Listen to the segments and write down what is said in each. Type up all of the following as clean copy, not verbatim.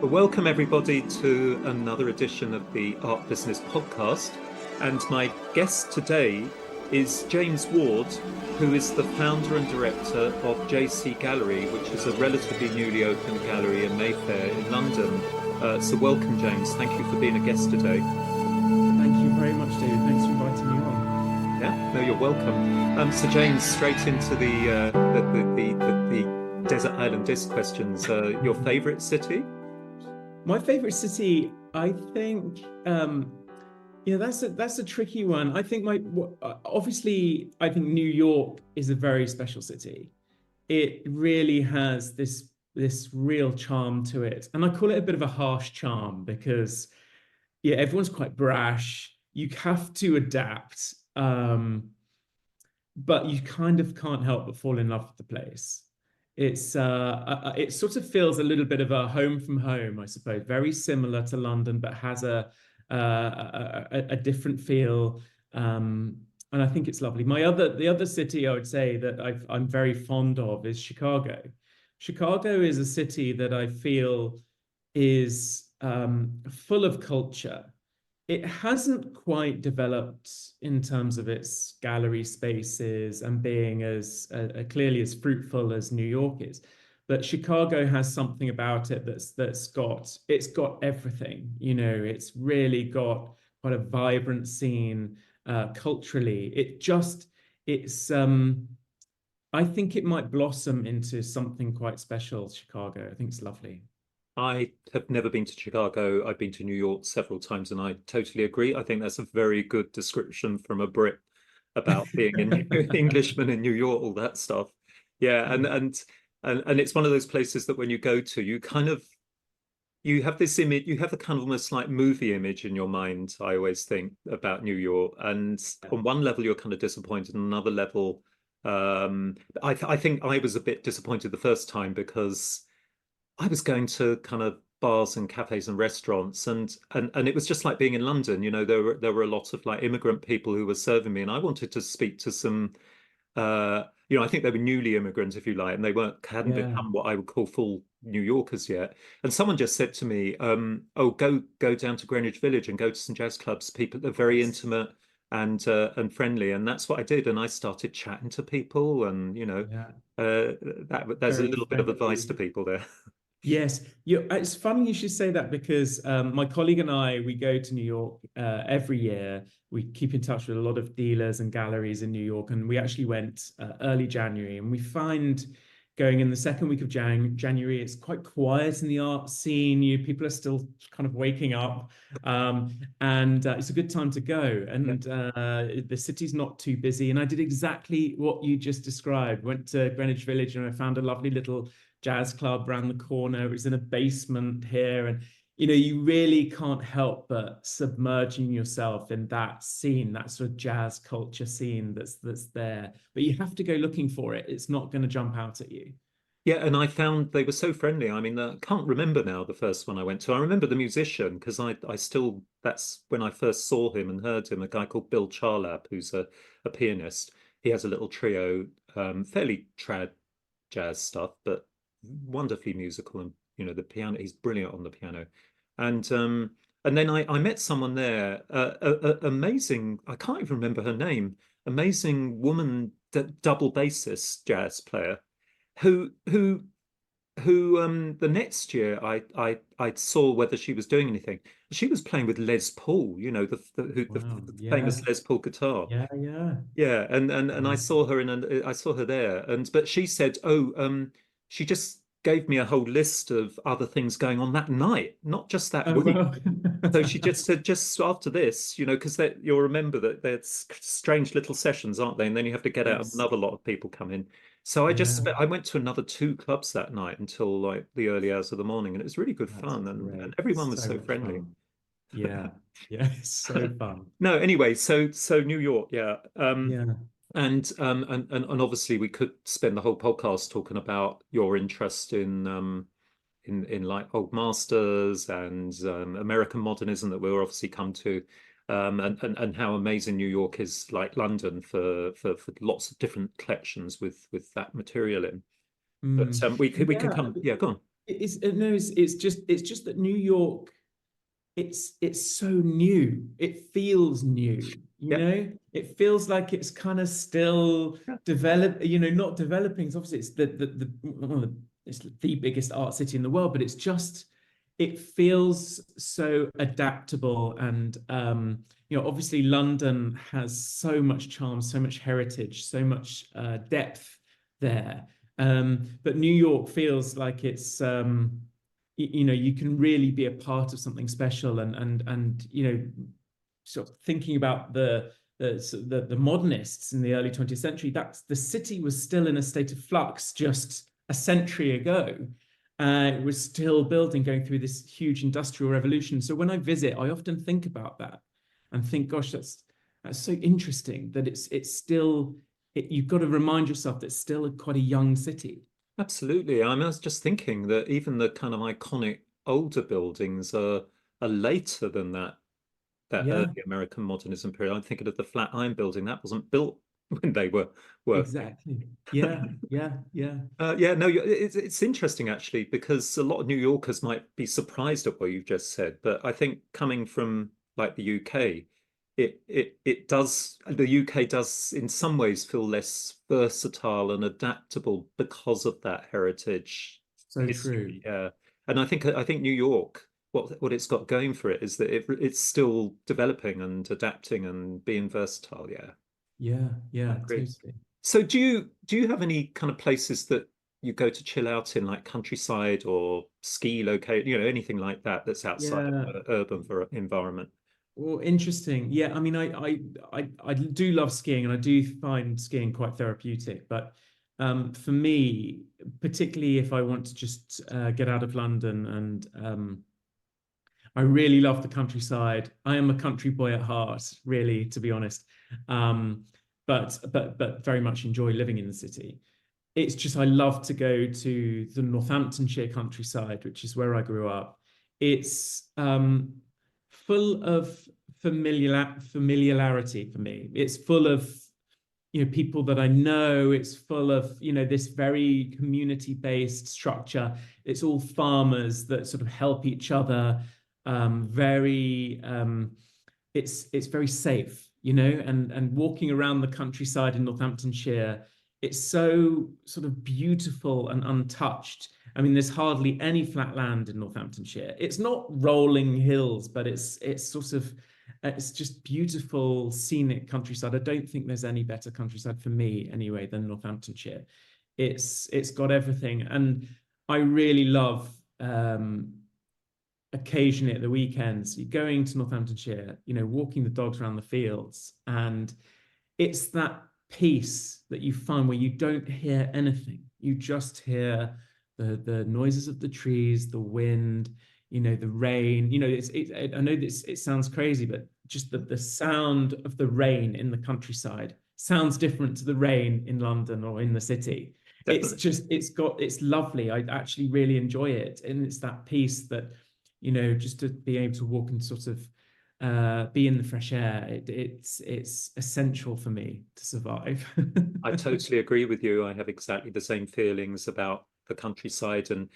Well, welcome everybody to another edition of the Art Business Podcast. And my guest today is James Ward, who is the founder and director of JC Gallery, which is a relatively newly opened gallery in Mayfair in London. So welcome, James. Thank you for being a guest today. Thank you very much, David. Thanks for inviting me on. Yeah, no, you're welcome. So James, straight into the desert island disc questions. Your favourite city? My favorite city, I think, that's a tricky one. I think obviously, I think New York is a very special city. It really has this real charm to it, and I call it a bit of a harsh charm because, yeah, everyone's quite brash. You have to adapt, but you kind of can't help but fall in love with the place. It sort of feels a little bit of a home from home, I suppose, very similar to London, but has a different feel. And I think it's lovely. The other city I would say that I'm very fond of is Chicago. Chicago is a city that I feel is full of culture. It hasn't quite developed in terms of its gallery spaces and being as clearly as fruitful as New York is. But Chicago has something about it that's got everything. You know, it's really got quite a vibrant scene culturally. I think it might blossom into something quite special, Chicago. I think it's lovely. I have never been to Chicago. I've been to New York several times, and I totally agree. I think that's a very good description from a Brit about being an Englishman in New York, all that stuff. Yeah, and it's one of those places that when you go to, you have this image, you have a kind of almost like movie image in your mind, I always think, about New York. And on one level, you're kind of disappointed, on another level, I think I was a bit disappointed the first time because I was going to kind of bars and cafes and restaurants, and it was just like being in London. You know, there were a lot of like immigrant people who were serving me, and I wanted to speak to some, I think they were newly immigrants, if you like, and they hadn't Yeah. become what I would call full New Yorkers yet. And someone just said to me, "Oh, go down to Greenwich Village and go to some jazz clubs. People are very Yes. intimate and friendly," and that's what I did. And I started chatting to people, and Yeah. there's a Very little bit of advice friendly. to people there. Yes, it's funny you should say that because my colleague and I, we go to New York every year. We keep in touch with a lot of dealers and galleries in New York, and we actually went early January, and we find going in the second week of January, it's quite quiet in the art scene. People are still kind of waking up, and it's a good time to go. And the city's not too busy. And I did exactly what you just described. Went to Greenwich Village, and I found a lovely little jazz club around the corner. It was in a basement here. And, you really can't help but submerging yourself in that scene, that sort of jazz culture scene that's there. But you have to go looking for it. It's not going to jump out at you. Yeah, and I found they were so friendly. I mean, I can't remember now the first one I went to. I remember the musician because I still, that's when I first saw him and heard him, a guy called Bill Charlap, who's a pianist. He has a little trio, fairly trad jazz stuff, but wonderfully musical. And, the piano, he's brilliant on the piano. And then I met someone there, amazing, I can't even remember her name, amazing woman, double bassist jazz player who the next year I saw whether she was doing anything. She was playing with Les Paul, Wow. the Yeah. famous Les Paul guitar. Yeah. Yeah. Yeah, and I Yeah. saw her I saw her there, but she said, "Oh, she just gave me a whole list of other things going on that night, not just that Oh, week." well. So she just said, just after this, because you'll remember that there's strange little sessions, aren't they? And then you have to get out, and Yes. another lot of people come in. So Yeah. I went to another two clubs that night until like the early hours of the morning, and it was really good That's fun, and great. everyone was So so much friendly. fun. Yeah. Yeah. It's so fun. No, anyway, so New York, yeah. Yeah. And obviously we could spend the whole podcast talking about your interest in like old masters and American modernism that we'll obviously come to, and how amazing New York is, like London, for lots of different collections with that material in. But Mm. we can Yeah. come, yeah, go on. it's just that New York, it's so new. It feels new, you Yeah, know? It feels like it's kind of still yeah, not developing. It's obviously it's the one of the it's the biggest art city in the world, but it feels so adaptable. And obviously London has so much charm, so much heritage, so much depth there. But New York feels like it's you can really be a part of something special. And sort of thinking about the modernists in the early 20th century, that's the city was still in a state of flux just a century ago. It was still building, going through this huge industrial revolution. So when I visit, I often think about that and think, gosh, that's so interesting that it's still you've got to remind yourself that it's still quite a young city. absolutely. I was just thinking that even the kind of iconic older buildings are later than that Yeah, early American modernism period. I'm thinking of the Flatiron building that wasn't built when they were working. exactly. Yeah, yeah, yeah. Yeah, no, it's interesting actually because a lot of New Yorkers might be surprised at what you've just said, but I think coming from like the UK, it does the UK does in some ways feel less versatile and adaptable because of that heritage So true. history. Yeah, and I think New York, what it's got going for it is that it's still developing and adapting and being versatile. Yeah, Yeah, I yeah, agree. totally. So do you have any kind of places that you go to chill out in, like countryside or ski locate, anything like that that's outside of Yeah. the urban environment? Well, interesting. Yeah, I mean, I do love skiing, and I do find skiing quite therapeutic. But for me, particularly if I want to just get out of London, and I really love the countryside. I am a country boy at heart, really, to be honest. Um, but very much enjoy living in the city. It's just I love to go to the Northamptonshire countryside, which is where I grew up. It's full of familiarity for me. It's full of people that I know. It's full of this very community-based structure. It's all farmers that sort of help each other. Very it's very safe, and walking around the countryside in Northamptonshire, it's so sort of beautiful and untouched. I mean, there's hardly any flat land in Northamptonshire. It's not rolling hills, but it's sort of it's just beautiful scenic countryside. I don't think there's any better countryside for me anyway than Northamptonshire. It's got everything, and I really love occasionally at the weekends, you're going to Northamptonshire, walking the dogs around the fields, and it's that peace that you find where you don't hear anything. You just hear the noises of the trees, the wind, the rain. I know this it sounds crazy, but just the sound of the rain in the countryside sounds different to the rain in London or in the city. It's Definitely. just it's lovely. I actually really enjoy it, and it's that peace that just to be able to walk and sort of be in the fresh air. It's essential for me to survive. I totally agree with you. I have exactly the same feelings about the countryside. And,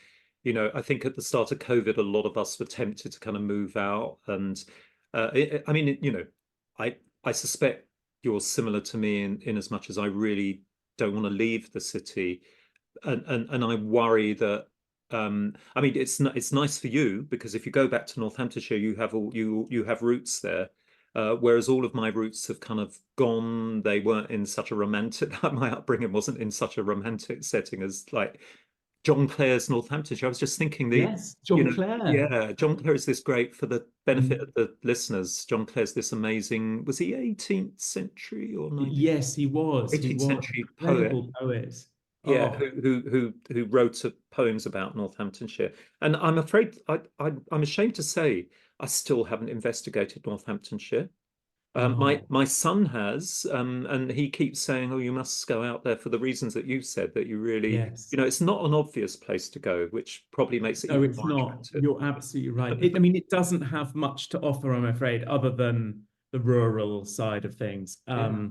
I think at the start of COVID, a lot of us were tempted to kind of move out. And I mean, I suspect you're similar to me in as much as I really don't want to leave the city. And I worry that I mean it's nice for you because if you go back to Northamptonshire, you have roots there. Whereas all of my roots have kind of gone. They weren't in such a romantic, my upbringing wasn't in such a romantic setting as like John Clare's Northamptonshire. I was just thinking Yes, John Clare. yeah, John Clare is this great for the benefit Mm. of the listeners. John Clare's this amazing, was he 18th century or 19th? Yes, he was. He 18th was century poet. incredible poet. Yeah, Oh, who wrote poems about Northamptonshire. And I'm afraid I'm ashamed to say I still haven't investigated Northamptonshire. oh, My son has, and he keeps saying, "Oh, you must go out there for the reasons that you said that you really, yes. it's not an obvious place to go, which probably makes it No, even it's more not. attractive." You're absolutely right. I mean, it doesn't have much to offer, I'm afraid, other than the rural side of things. Yeah.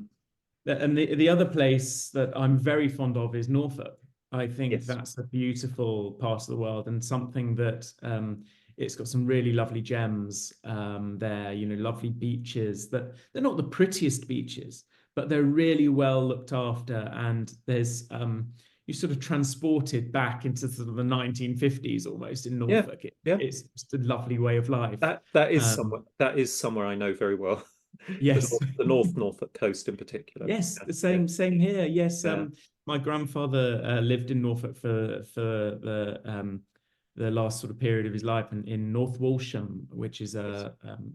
And the other place that I'm very fond of is Norfolk. I think Yes. that's a beautiful part of the world, and something that it's got some really lovely gems there, you know, lovely beaches that they're not the prettiest beaches, but they're really well looked after. And there's you sort of transported back into sort of the 1950s almost in Yeah. Norfolk. Yeah. It's just a lovely way of life. Um, That is somewhere I know very well. yes. The North Norfolk coast in particular. Yes, Yeah. the Yeah. same here. Yes, Yeah. my grandfather lived in Norfolk for the last sort of period of his life in North Walsham, Yes.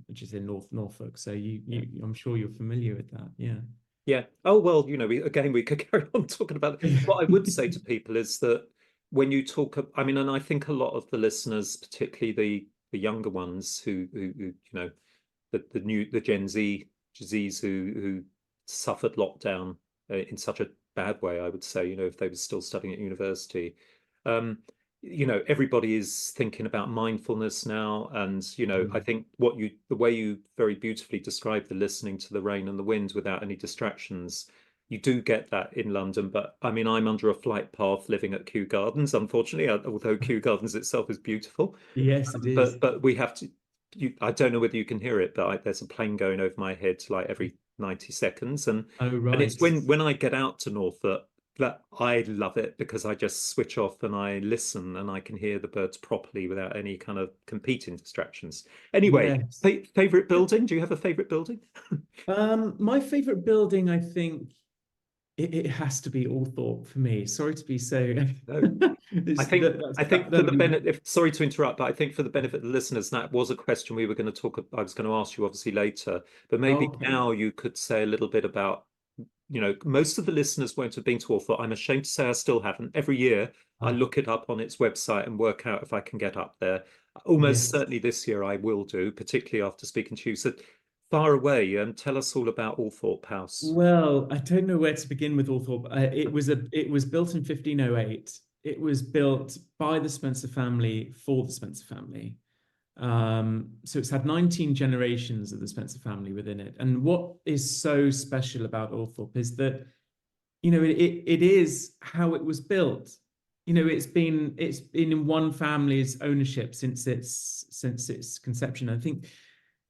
which is in North Norfolk. So Yeah. I'm sure you're familiar with that. Yeah. Yeah. Oh, well, you know, we could carry on talking about it. What I would say to people is that when you talk, I mean, and I think a lot of the listeners, particularly the younger ones you know, the Gen Zs who suffered lockdown in such a bad way, I would say, you know, if they were still studying at university. Um, you know, everybody is thinking about mindfulness now, and you know, I Mm. think the way you very beautifully describe the listening to the rain and the wind without any distractions, you do get that in London. But I mean, I'm under a flight path living at Kew Gardens, unfortunately, although Kew Gardens itself is beautiful. Yes, it is. But we have to. I don't know whether you can hear it, but there's a plane going over my head like every 90 seconds, Oh, and it's right. when I get out to Norfolk that I love it because I just switch off and I listen and I can hear the birds properly without any kind of competing distractions. Anyway, Yes. favorite building? Do you have a favorite building? My favorite building, I think it has to be Althorp for me. Sorry to be so. No. I think for That'll the be benefit, sorry to interrupt, but I think for the benefit of the listeners, that was a question we were going to talk. I was going to ask you obviously later, but maybe okay. now you could say a little bit about, you know, most of the listeners won't have been to Author. I'm ashamed to say I still haven't. Every year I Ah, look it up on its website and work out if I can get up there. Almost yes. certainly this year I will do, particularly after speaking to you. So far away, and tell us all about Althorp House. Well, I don't know where to begin with Althorp. It was built in 1508. It was built by the Spencer family for the Spencer family. So it's had 19 generations of the Spencer family within it. And what is so special about Althorp is that, you know, it is how it was built. You know, it's been in one family's ownership since its conception. I think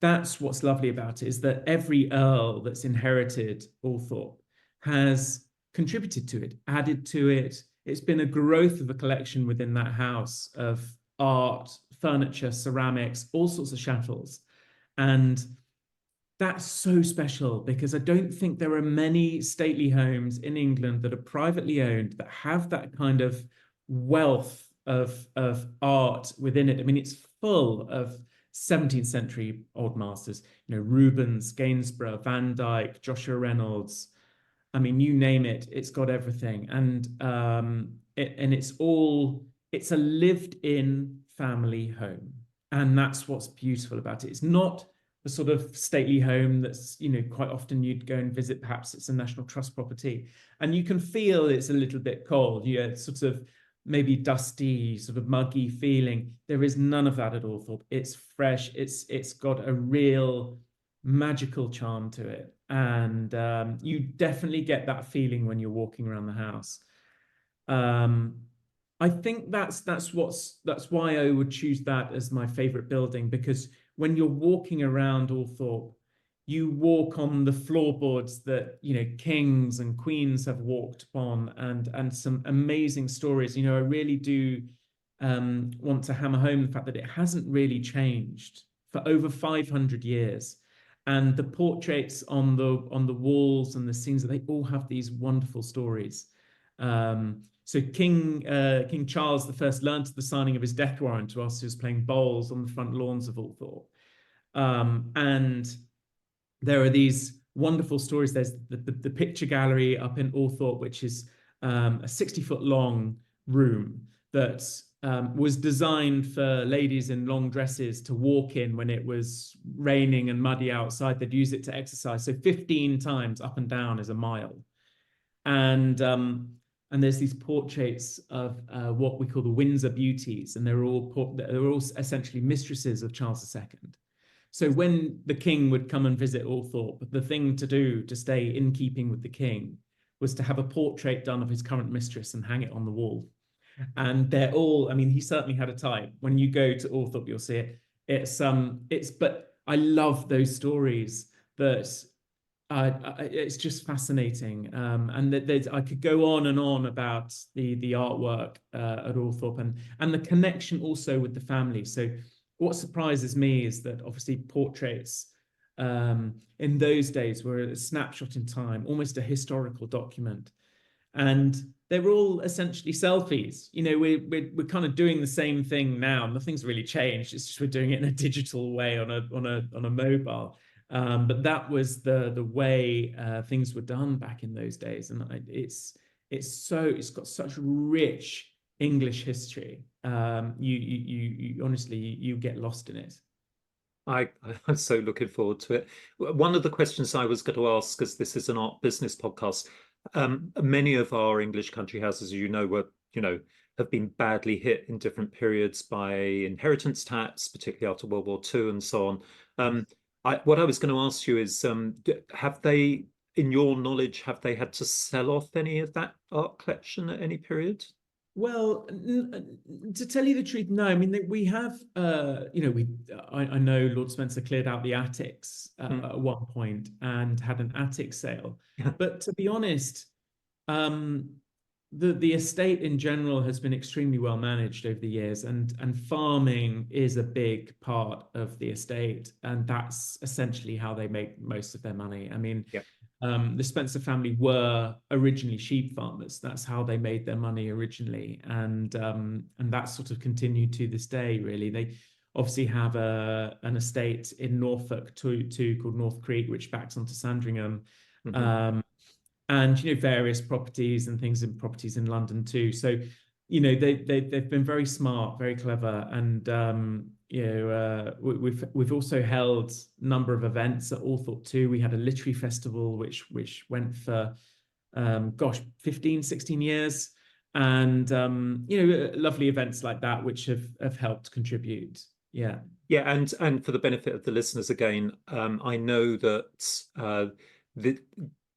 that's what's lovely about it, is that every earl that's inherited Althorp has contributed to it, added to it. It's been a growth of a collection within that house of art, furniture, ceramics, all sorts of chattels. And that's so special because I don't think there are many stately homes in England that are privately owned that have that kind of wealth of art within it. I mean, it's full of 17th century old masters, you know, Rubens, Gainsborough, Van Dyck, Joshua Reynolds. I mean, you name it, it's got everything. And it's a lived-in family home. And that's what's beautiful about it. It's not the sort of stately home that's, you know, quite often you'd go and visit, perhaps it's a National Trust property. And you can feel it's a little bit cold, you know, sort of maybe dusty, sort of muggy feeling. There is none of that at Althorp. It's fresh. It's got a real magical charm to it. And you definitely get that feeling when you're walking around the house. Um, I think that's why I would choose that as my favorite building, because when you're walking around Althorp, you walk on the floorboards that, you know, kings and queens have walked upon, and some amazing stories. You know, I really do want to hammer home the fact that it hasn't really changed for over 500 years. And the portraits on the walls and the scenes, they all have these wonderful stories. So King Charles I learned the signing of his death warrant whilst he was playing bowls on the front lawns of Althorp. And there are these wonderful stories. There's the picture gallery up in Althorp, which is a 60-foot long room that was designed for ladies in long dresses to walk in when it was raining and muddy outside. They'd use it to exercise. So 15 times up and down is a mile. And there's these portraits of what we call the Windsor beauties, and they're all essentially mistresses of Charles II. So when the king would come and visit Althorp, the thing to do to stay in keeping with the king was to have a portrait done of his current mistress and hang it on the wall. And they're all, I mean, he certainly had a type. When you go to Althorp, you'll see it. But I love those stories that it's just fascinating. And that I could go on and on about the artwork at Althorp and the connection also with the family. So what surprises me is that obviously portraits in those days were a snapshot in time, almost a historical document. And they were all essentially selfies. You know, we're kind of doing the same thing now. Nothing's really changed. It's just we're doing it in a digital way on a mobile. But that was the way things were done back in those days, and it's got such rich English history. You honestly you get lost in it. I'm so looking forward to it. One of the questions I was going to ask, because this is an art business podcast, many of our English country houses, have been badly hit in different periods by inheritance tax, particularly after World War II and so on. What I was going to ask you is, have they, in your knowledge, have they had to sell off any of that art collection at any period? Well, to tell you the truth, no. I mean, we have, I know Lord Spencer cleared out the attics at one point and had an attic sale. But to be honest, the estate in general has been extremely well managed over the years, and farming is a big part of the estate, and that's essentially how they make most of their money. I mean, the Spencer family were originally sheep farmers. That's how they made their money originally, and that's sort of continued to this day. Really, they obviously have an estate in Norfolk too called North Creek, which backs onto Sandringham. And various properties and things in properties in London too. So they've been very smart, very clever, and we've also held a number of events at Althorp too. We had a literary festival which went for 15, 16 years, and lovely events like that which have helped contribute. Yeah. And for the benefit of the listeners again, I know that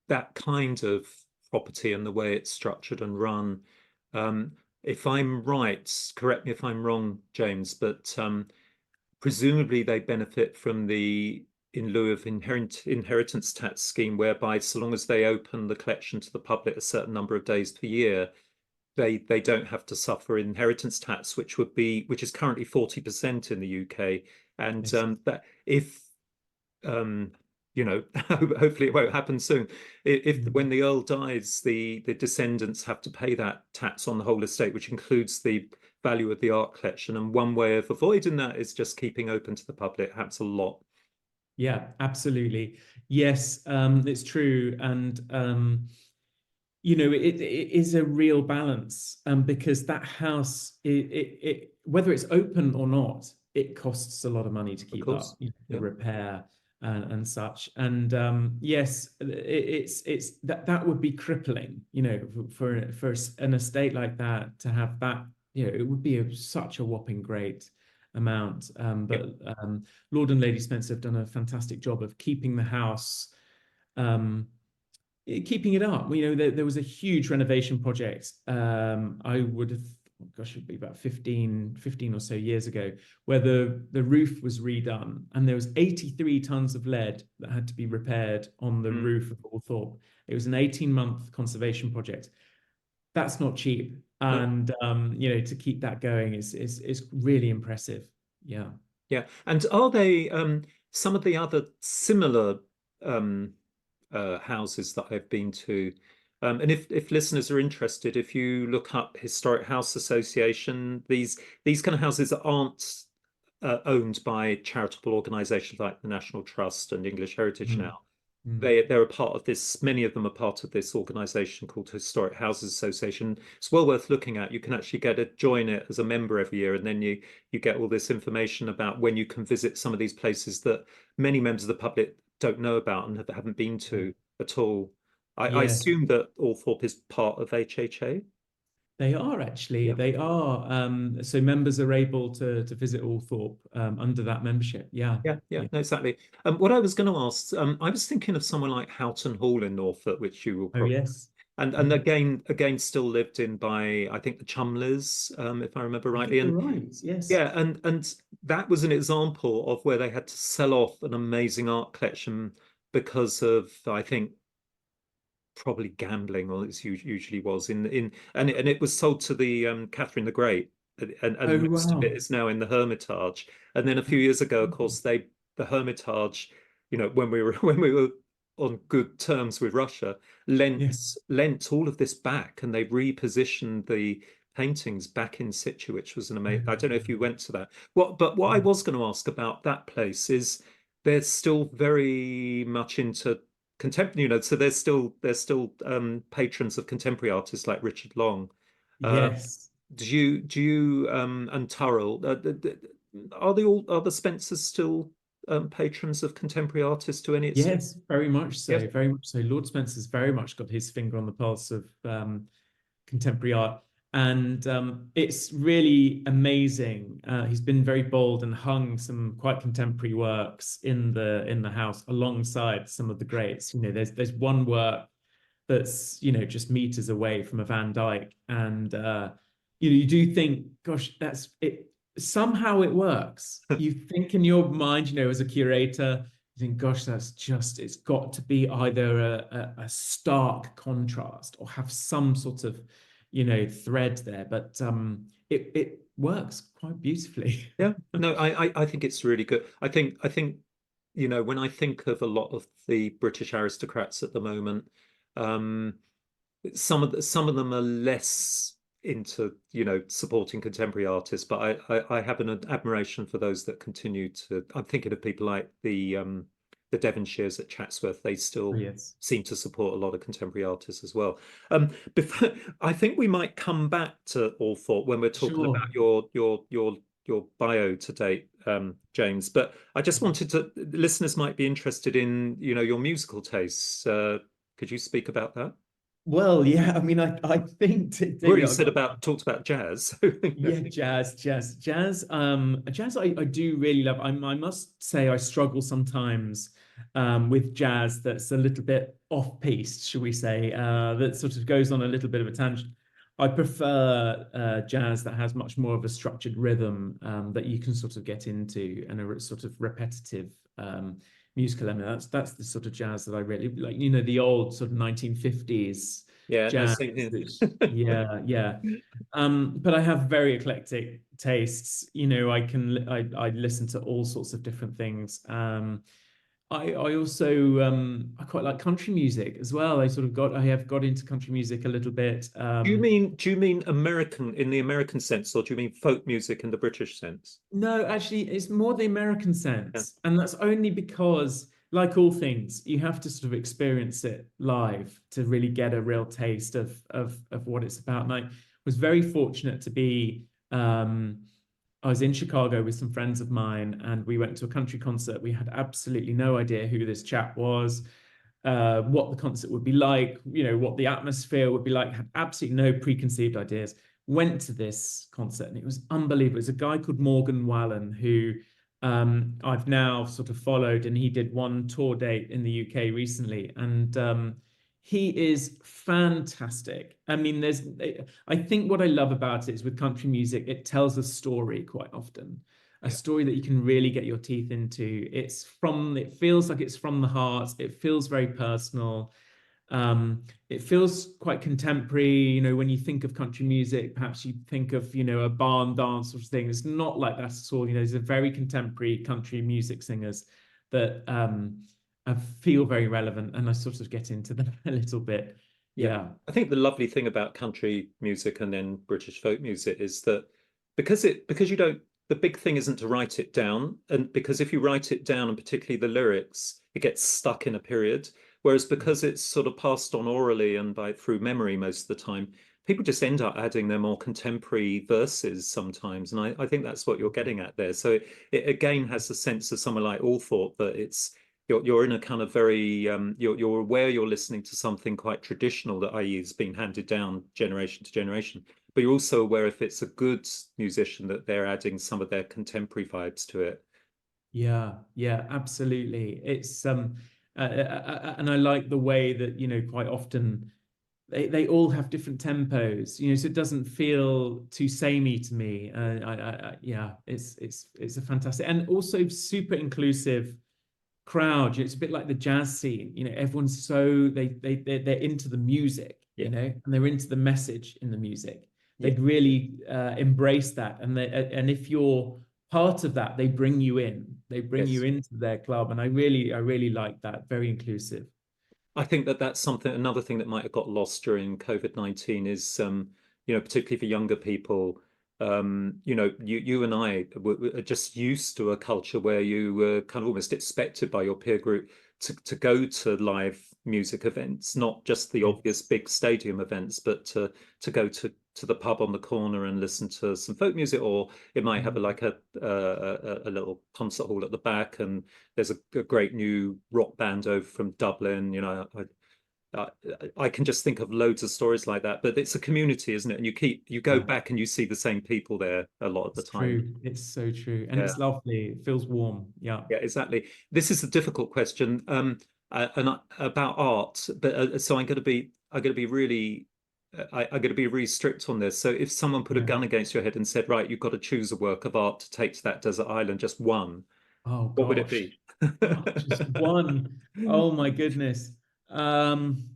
that kind of property and the way it's structured and run, if I'm right, correct me if I'm wrong, James, but presumably they benefit from the in lieu of inheritance tax scheme, whereby so long as they open the collection to the public a certain number of days per year, they don't have to suffer inheritance tax, which is currently 40% in the UK, and that if hopefully it won't happen soon. If when the Earl dies, the descendants have to pay that tax on the whole estate, which includes the value of the art collection. And one way of avoiding that is just keeping open to the public. It happens a lot. Yeah, absolutely. Yes, it's true. And it is a real balance, because that house, whether it's open or not, it costs a lot of money to keep up, the repair and such. And yes, it's that would be crippling, for an estate like that to have that. It would be such a whopping great amount. But Lord and Lady Spencer have done a fantastic job of keeping the house, keeping it up. There was a huge renovation project. I would have, gosh, it'd be about 15 or so years ago, where the roof was redone, and there was 83 tons of lead that had to be repaired on the roof of Althorp. It was an 18-month conservation project. That's not cheap. And to keep that going is really impressive. Yeah. And are they some of the other similar houses that I've been to? And if listeners are interested, if you look up Historic House Association, these kind of houses aren't owned by charitable organisations like the National Trust and English Heritage now. They're a part of this. Many of them are part of this organisation called Historic Houses Association. It's well worth looking at. You can actually join it as a member every year, and then you get all this information about when you can visit some of these places that many members of the public don't know about and haven't been to at all. I assume that Althorp is part of HHA. They are actually. They are. So members are able to visit Althorp under that membership. No, exactly. What I was going to ask, I was thinking of someone like Houghton Hall in Norfolk, which you will probably. Yes. and again still lived in by I think the Chumleys, if I remember I think rightly. you're And right. Yes. yeah, and that was an example of where they had to sell off an amazing art collection because of, I think, probably gambling, or it usually was and it was sold to the Catherine the Great, Oh, and most of it wow. is now in the Hermitage. And then a few years ago, of course, the Hermitage, when we were when we were on good terms with Russia, Yeah. lent all of this back, and they repositioned the paintings back in situ, which was an amazing. I don't know if you went to that. What I was going to ask about that place is they're still very much into contemporary, so there's still patrons of contemporary artists like Richard Long. Uh, Yes. do you and Turrell, are the Spencers still patrons of contemporary artists to any extent? Yes, very much Yes. so. Very much so. Lord Spencer's very much got his finger on the pulse of contemporary art. And it's really amazing. He's been very bold and hung some quite contemporary works in the house alongside some of the greats. There's one work that's just meters away from a Van Dyck, and you do think, gosh, that's it. Somehow it works. You think in your mind, as a curator, you think, gosh, it's got to be either a stark contrast or have some sort of thread there, but it works quite beautifully. Yeah, no, I think it's really good. I think when I think of a lot of the British aristocrats at the moment, um, some of them are less into supporting contemporary artists, but I have an admiration for those that continue to. I'm thinking of people like the Devonshires at Chatsworth. They still Yes. seem to support a lot of contemporary artists as well. Before, I think we might come back to Althorp when we're talking Sure. about your bio to date, James. But I just wanted to, listeners might be interested in, your musical tastes. Could you speak about that? Well, yeah, I mean, I think I've already I've said got talked about jazz. yeah, jazz. I do really love. I must say I struggle sometimes with jazz that's a little bit off-piste, shall we say, that sort of goes on a little bit of a tangent. I prefer jazz that has much more of a structured rhythm that you can sort of get into, and a sort of repetitive musical element. That's the sort of jazz that I really like. The old sort of 1950s Yeah, no, jazz, same here. which yeah, yeah. But I have very eclectic tastes. I listen to all sorts of different things. I also I quite like country music as well. I have got into country music a little bit. Do you mean American in the American sense, or do you mean folk music in the British sense? No, actually, it's more the American Yeah, sense, and that's only because, like all things, you have to sort of experience it live to really get a real taste of what it's about. And I was very fortunate to be. I was in Chicago with some friends of mine, and we went to a country concert. We had absolutely no idea who this chap was, what the concert would be like, what the atmosphere would be like. Had absolutely no preconceived ideas. Went to this concert, and it was unbelievable. It's a guy called Morgan Wallen who I've now sort of followed, and he did one tour date in the UK recently, and he is fantastic. I mean, I think what I love about it is with country music, it tells a story quite often, a yeah, story that you can really get your teeth into. It feels like it's from the heart. It feels very personal. It feels quite contemporary. When you think of country music, perhaps you think of, a barn dance sort of thing. It's not like that at all. There's a very contemporary country music singers that I feel very relevant, and I sort of get into them a little bit. yeah. Yeah. I think the lovely thing about country music and then British folk music is that because you don't the big thing isn't to write it down, and because if you write it down, and particularly the lyrics, it gets stuck in a period. Whereas because it's sort of passed on orally and by through memory most of the time, people just end up adding their more contemporary verses sometimes. And I think that's what you're getting at there. So it again has the sense of someone like Althorpe that you're in a kind of very you're aware you're listening to something quite traditional that, i.e., is being handed down generation to generation, but you're also aware if it's a good musician that they're adding some of their contemporary vibes to it. Yeah, yeah, absolutely. It's and I like the way that, quite often they all have different tempos, you know, so it doesn't feel too samey to me. Yeah, it's a fantastic and also super inclusive crowd. It's a bit like the jazz scene, you know, everyone's so they're into the music, Yeah. you know, and they're into the message in the music. Yeah. They'd really embrace that, and if you're part of that, they bring you in. They bring you Yes. into their club, and I really like that. Very inclusive. I think that that's something, another thing that might have got lost during COVID-19 is, particularly for younger people, you and I are just used to a culture where you were kind of almost expected by your peer group to go to live music events, not just the obvious big stadium events, but to go to the pub on the corner and listen to some folk music, or it might have a little concert hall at the back, and there's a great new rock band over from Dublin. I, I can just think of loads of stories like that. But it's a community, isn't it? And you go Yeah, back and you see the same people there a lot of the it's time. true. It's so true, and Yeah, it's lovely. It feels warm. Yeah. yeah, exactly. This is a difficult question, about art. But so I'm going to be really. I'm going to be really strict on this. So if someone put a Yeah. gun against your head and said, right, you've got to choose a work of art to take to that desert island, just one, Oh what would it gosh. be? Oh, just one. Oh my goodness. Um,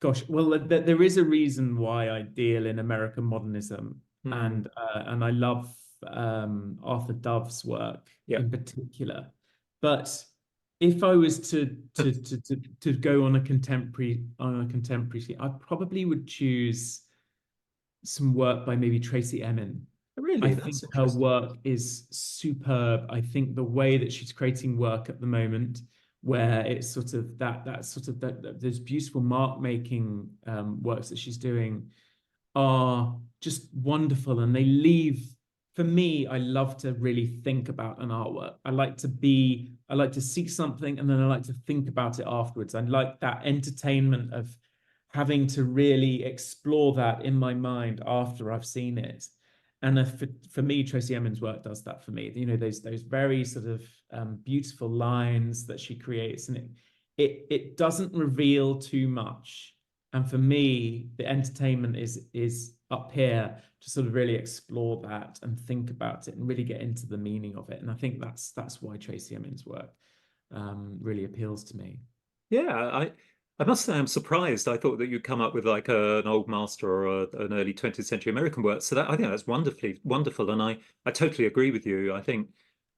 Gosh, well, there is a reason why I deal in American modernism, Hmm. and I love Arthur Dove's work Yeah. in particular. But if I was to go on a contemporary scene, I probably would choose some work by maybe Tracy Emin. I Really, think that's her interesting. work is superb. I think the way that she's creating work at the moment, where it's sort of that sort of those beautiful mark making works that she's doing are just wonderful, and they leave. For me, I love to really think about an artwork. I like to see something and then I like to think about it afterwards. I like that entertainment of having to really explore that in my mind after I've seen it. And for me, Tracy Emin's work does that for me. You know, those very sort of beautiful lines that she creates, and it doesn't reveal too much. And for me, the entertainment is up here to sort of really explore that and think about it and really get into the meaning of it. And I think that's why Tracy Emin's work really appeals to me. Yeah, I must say I'm surprised. I thought that you'd come up with like an old master or an early 20th century American work. So that I think that's wonderfully wonderful, and I totally agree with you. I think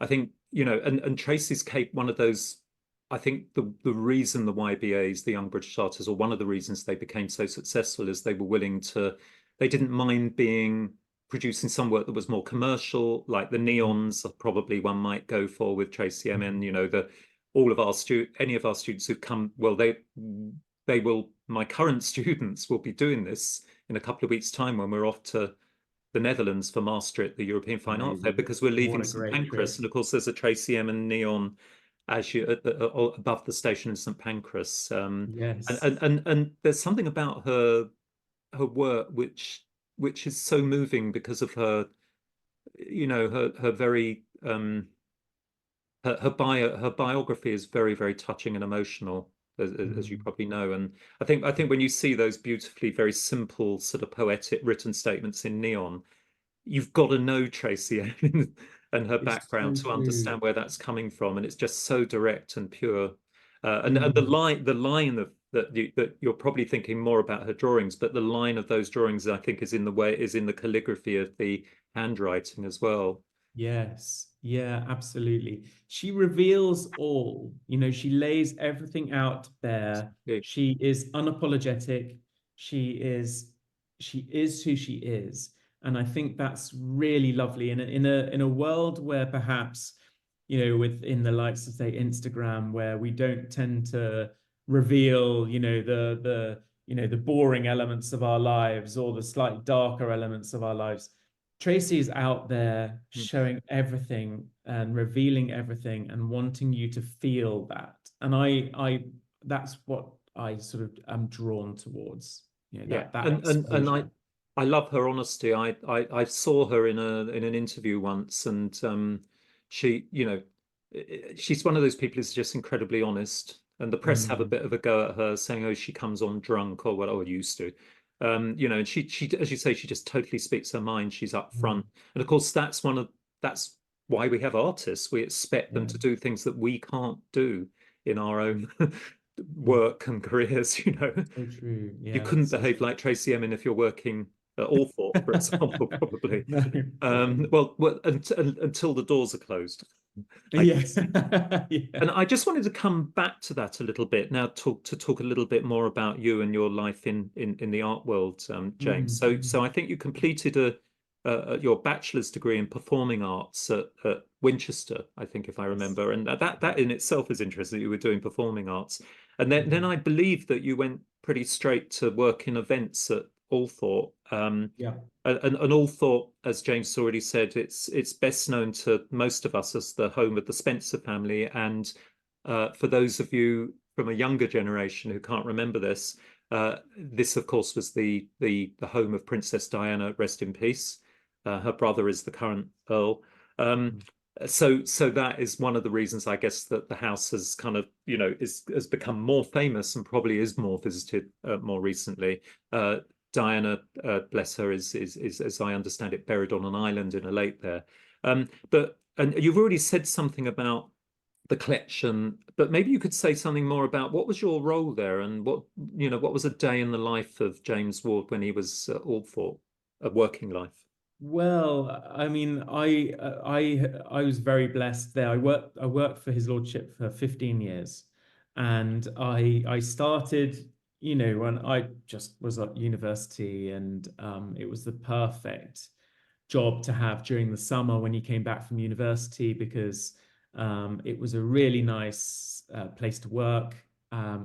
and Tracy's Cape, one of those. I think the reason the YBAs, the Young British Artists, or one of the reasons they became so successful is they didn't mind being producing some work that was more commercial, like the neons, probably one might go for with Tracy Emin. The all of our any of our students who've come, well, they will, my current students will be doing this in a couple of weeks' time when we're off to the Netherlands for Master at the European Fine Art Fair, Amazing. because we're What leaving a St great Pancras, trip. and of course there's a Tracy Emin neon as you above the station in St Pancras, and, Yes. and and and there's something about her work which is so moving because of her very her biography is very, very touching and emotional, as you Mm. probably know. And I think when you see those beautifully very simple sort of poetic written statements in neon, you've got to know Tracy Emin and her It's background so to true. understand where that's coming from. And it's just so direct and pure. And the Mm. line of that you're probably thinking more about her drawings, but the line of those drawings, I think, is in the calligraphy of the handwriting as well. Yes. Yeah, absolutely. She reveals all, you know, she lays everything out there. Yeah. She is unapologetic. She is she is who she is. And I think that's really lovely in a world where perhaps, you know, within the likes of say Instagram, where we don't tend to reveal, you know, the boring elements of our lives or the slightly darker elements of our lives. Tracy is out there Mm. showing everything and revealing everything and wanting you to feel that. And that's what I sort of am drawn towards, you know, Yeah, that and exposure. I love her honesty. I saw her in an interview once, and she she's one of those people who's just incredibly honest, and the press have a Mm. bit of a go at her, saying, "Oh, she comes on drunk," or what, or used to. And she, as you say, she just totally speaks her mind. She's up front, Mm. and of course, that's why we have artists. We expect them Yeah. to do things that we can't do in our own Mm. work and careers. So true. You Yeah. couldn't So behave like Tracy Emin if you're working at Althorp, for example, probably. no, definitely. Until the doors are closed, I Yes. guess. Yeah. And I just wanted to come back to that a little bit now, talk a little bit more about you and your life in the art world, James. Mm, So mm. I think you completed your bachelor's degree in performing arts at Winchester, I think, if I Yes. remember, and that in itself is interesting. You were doing performing arts, and then Mhm. I believe that you went pretty straight to work in events at Althorp. Yeah. And Althorp, as James has already said, it's best known to most of us as the home of the Spencer family. And for those of you from a younger generation who can't remember this, this of course was the home of Princess Diana, rest in peace. Her brother is the current Earl. Um, Mm. so that is one of the reasons, I guess, that the house has kind of, has become more famous and probably is more visited more recently. Diana, bless her, is as I understand it, buried on an island in a lake there. And you've already said something about the collection, but maybe you could say something more about what was your role there and what was a day in the life of James Ward when he was at Althorp, a working life. Well, I mean, I was very blessed there. I worked for His Lordship for 15 years, and I started, when I just was at university, and it was the perfect job to have during the summer when you came back from university because it was a really nice place to work.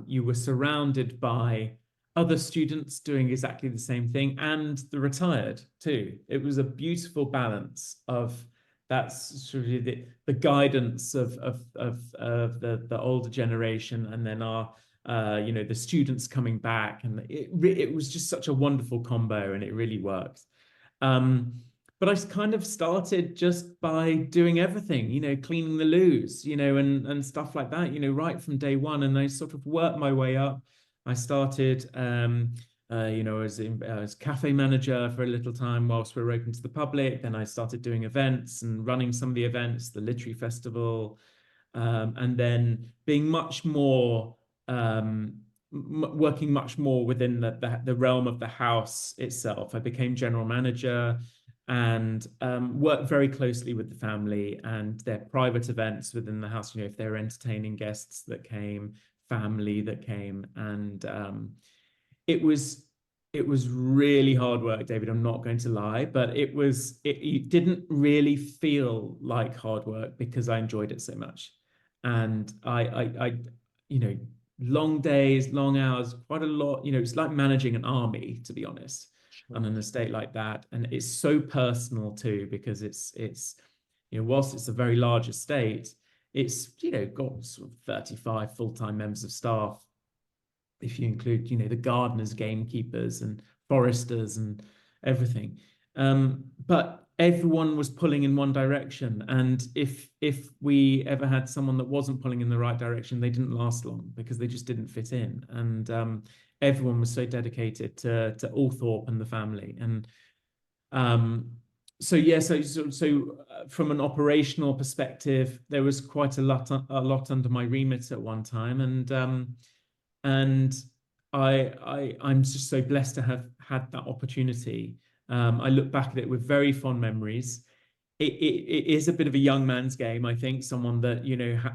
You were surrounded by other students doing exactly the same thing and the retired too. It was a beautiful balance of that's sort of the guidance of the older generation and then our the students coming back, and it was just such a wonderful combo and it really worked. um but I kind of started just by doing everything, cleaning the loos, and stuff like that, right from day one. And I sort of worked my way up. I started, as cafe manager for a little time whilst we were open to the public. Then I started doing events and running some of the events, the literary festival, and then being much more working much more within the realm of the house itself. I became general manager and worked very closely with the family and their private events within the house. If they're entertaining guests that came, family that came, and it was it was really hard work, David. I'm not going to lie, but it didn't really feel like hard work because I enjoyed it so much. And I you know, long days, long hours, quite a lot. It's like managing an army, to be honest, on Sure. an estate like that. And it's so personal too, because whilst it's a very large estate, it's got sort of 35 full-time members of staff if you include, the gardeners, gamekeepers, and foresters and everything. But everyone was pulling in one direction, and if we ever had someone that wasn't pulling in the right direction, they didn't last long because they just didn't fit in. And everyone was so dedicated to Althorp and the family. And um, so yeah, from an operational perspective, there was quite a lot under my remit at one time, and I'm just so blessed to have had that opportunity. I look back at it with very fond memories. It is a bit of a young man's game, I think. Someone that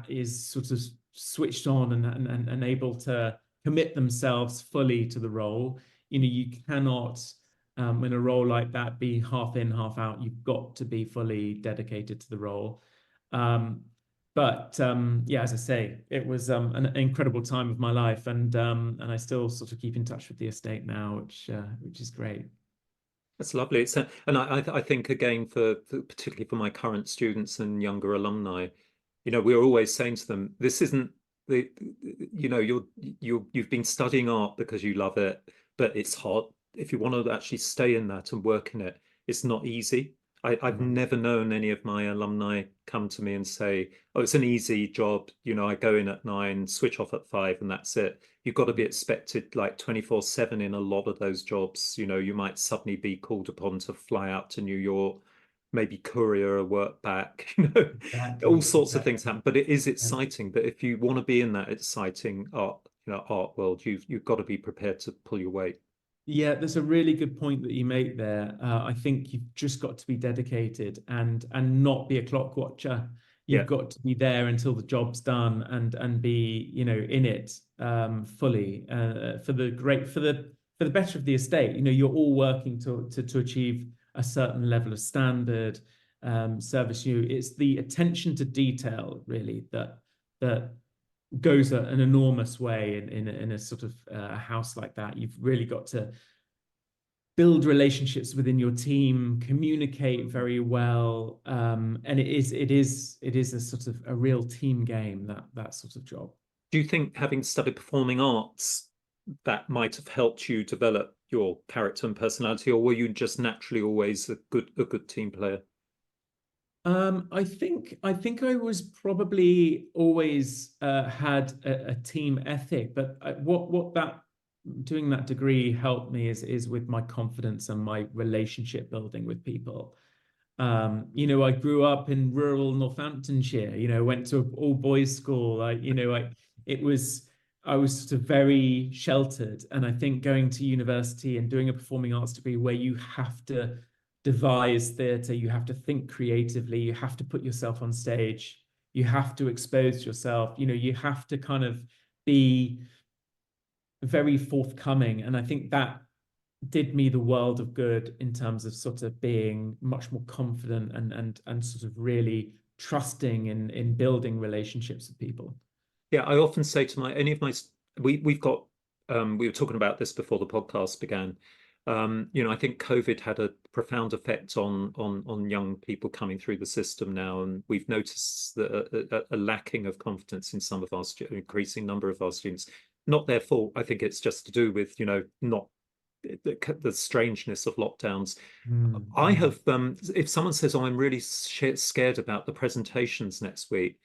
is sort of switched on and able to commit themselves fully to the role. You cannot, in a role like that, be half in, half out. You've got to be fully dedicated to the role. Um, but yeah, as I say, it was an incredible time of my life, and I still sort of keep in touch with the estate now, which is great. That's lovely. And I think again particularly for my current students and younger alumni, we're always saying to them, this isn't the, you've been studying art because you love it, but it's hard. If you want to actually stay in that and work in it, it's not easy. I've never known any of my alumni come to me and say, "Oh, it's an easy job. You know, I go in at 9, switch off at 5, and that's it." You've got to be expected like 24/7 in a lot of those jobs. You know, you might suddenly be called upon to fly out to New York, maybe courier a work back. You know, all Exactly, sorts of things exactly. happen. But it is Yeah. exciting. But if you want to be in that exciting art, art world, you've got to be prepared to pull your weight. Yeah, that's a really good point that you make there. I think you've just got to be dedicated and not be a clock watcher. You've Yeah. got to be there until the job's done and be, you know, in it fully for the great for the better of the estate. You know, you're all working to achieve a certain level of standard service. It's the attention to detail really that goes an enormous way in a sort of a house like that. You've really got to build relationships within your team, communicate very well, and it is a sort of a real team game, that sort of job. Do you think having studied performing arts that might have helped you develop your character and personality, or were you just naturally always a good team player? I think I was probably always had a team ethic, but what that doing that degree helped me is with my confidence and my relationship building with people. You know, I grew up in rural Northamptonshire, you know, went to an all boys school. It was, I was sort of very sheltered. And I think going to university and doing a performing arts degree where you have to devise theatre, you have to think creatively, you have to put yourself on stage, you have to expose yourself, you know, you have to kind of be very forthcoming. And I think that did me the world of good in terms of sort of being much more confident and sort of really trusting in building relationships with people. Yeah, I often say to my any of my we've got we were talking about this before the podcast began. I think COVID had a profound effect on young people coming through the system now, and we've noticed that a lacking of confidence in some of our increasing number of our students. Not their fault. I think it's just to do with not the strangeness of lockdowns. I Mm. have if someone says, "Oh, I'm really scared about the presentations next week,"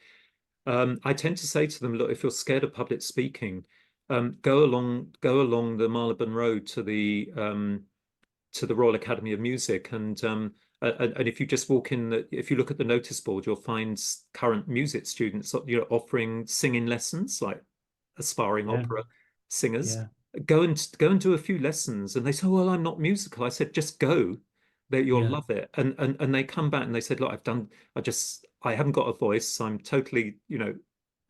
I tend to say to them, look, if you're scared of public speaking, go along the Marylebone Road to the Royal Academy of Music, and if you just walk in, if you look at the notice board, you'll find current music students, offering singing lessons, like aspiring Yeah, opera singers. yeah, Go and do a few lessons, and they say, "Well, I'm not musical." I said, "Just go. That you'll yeah. love it." And they come back and they said, "Look, I haven't got a voice. I'm totally,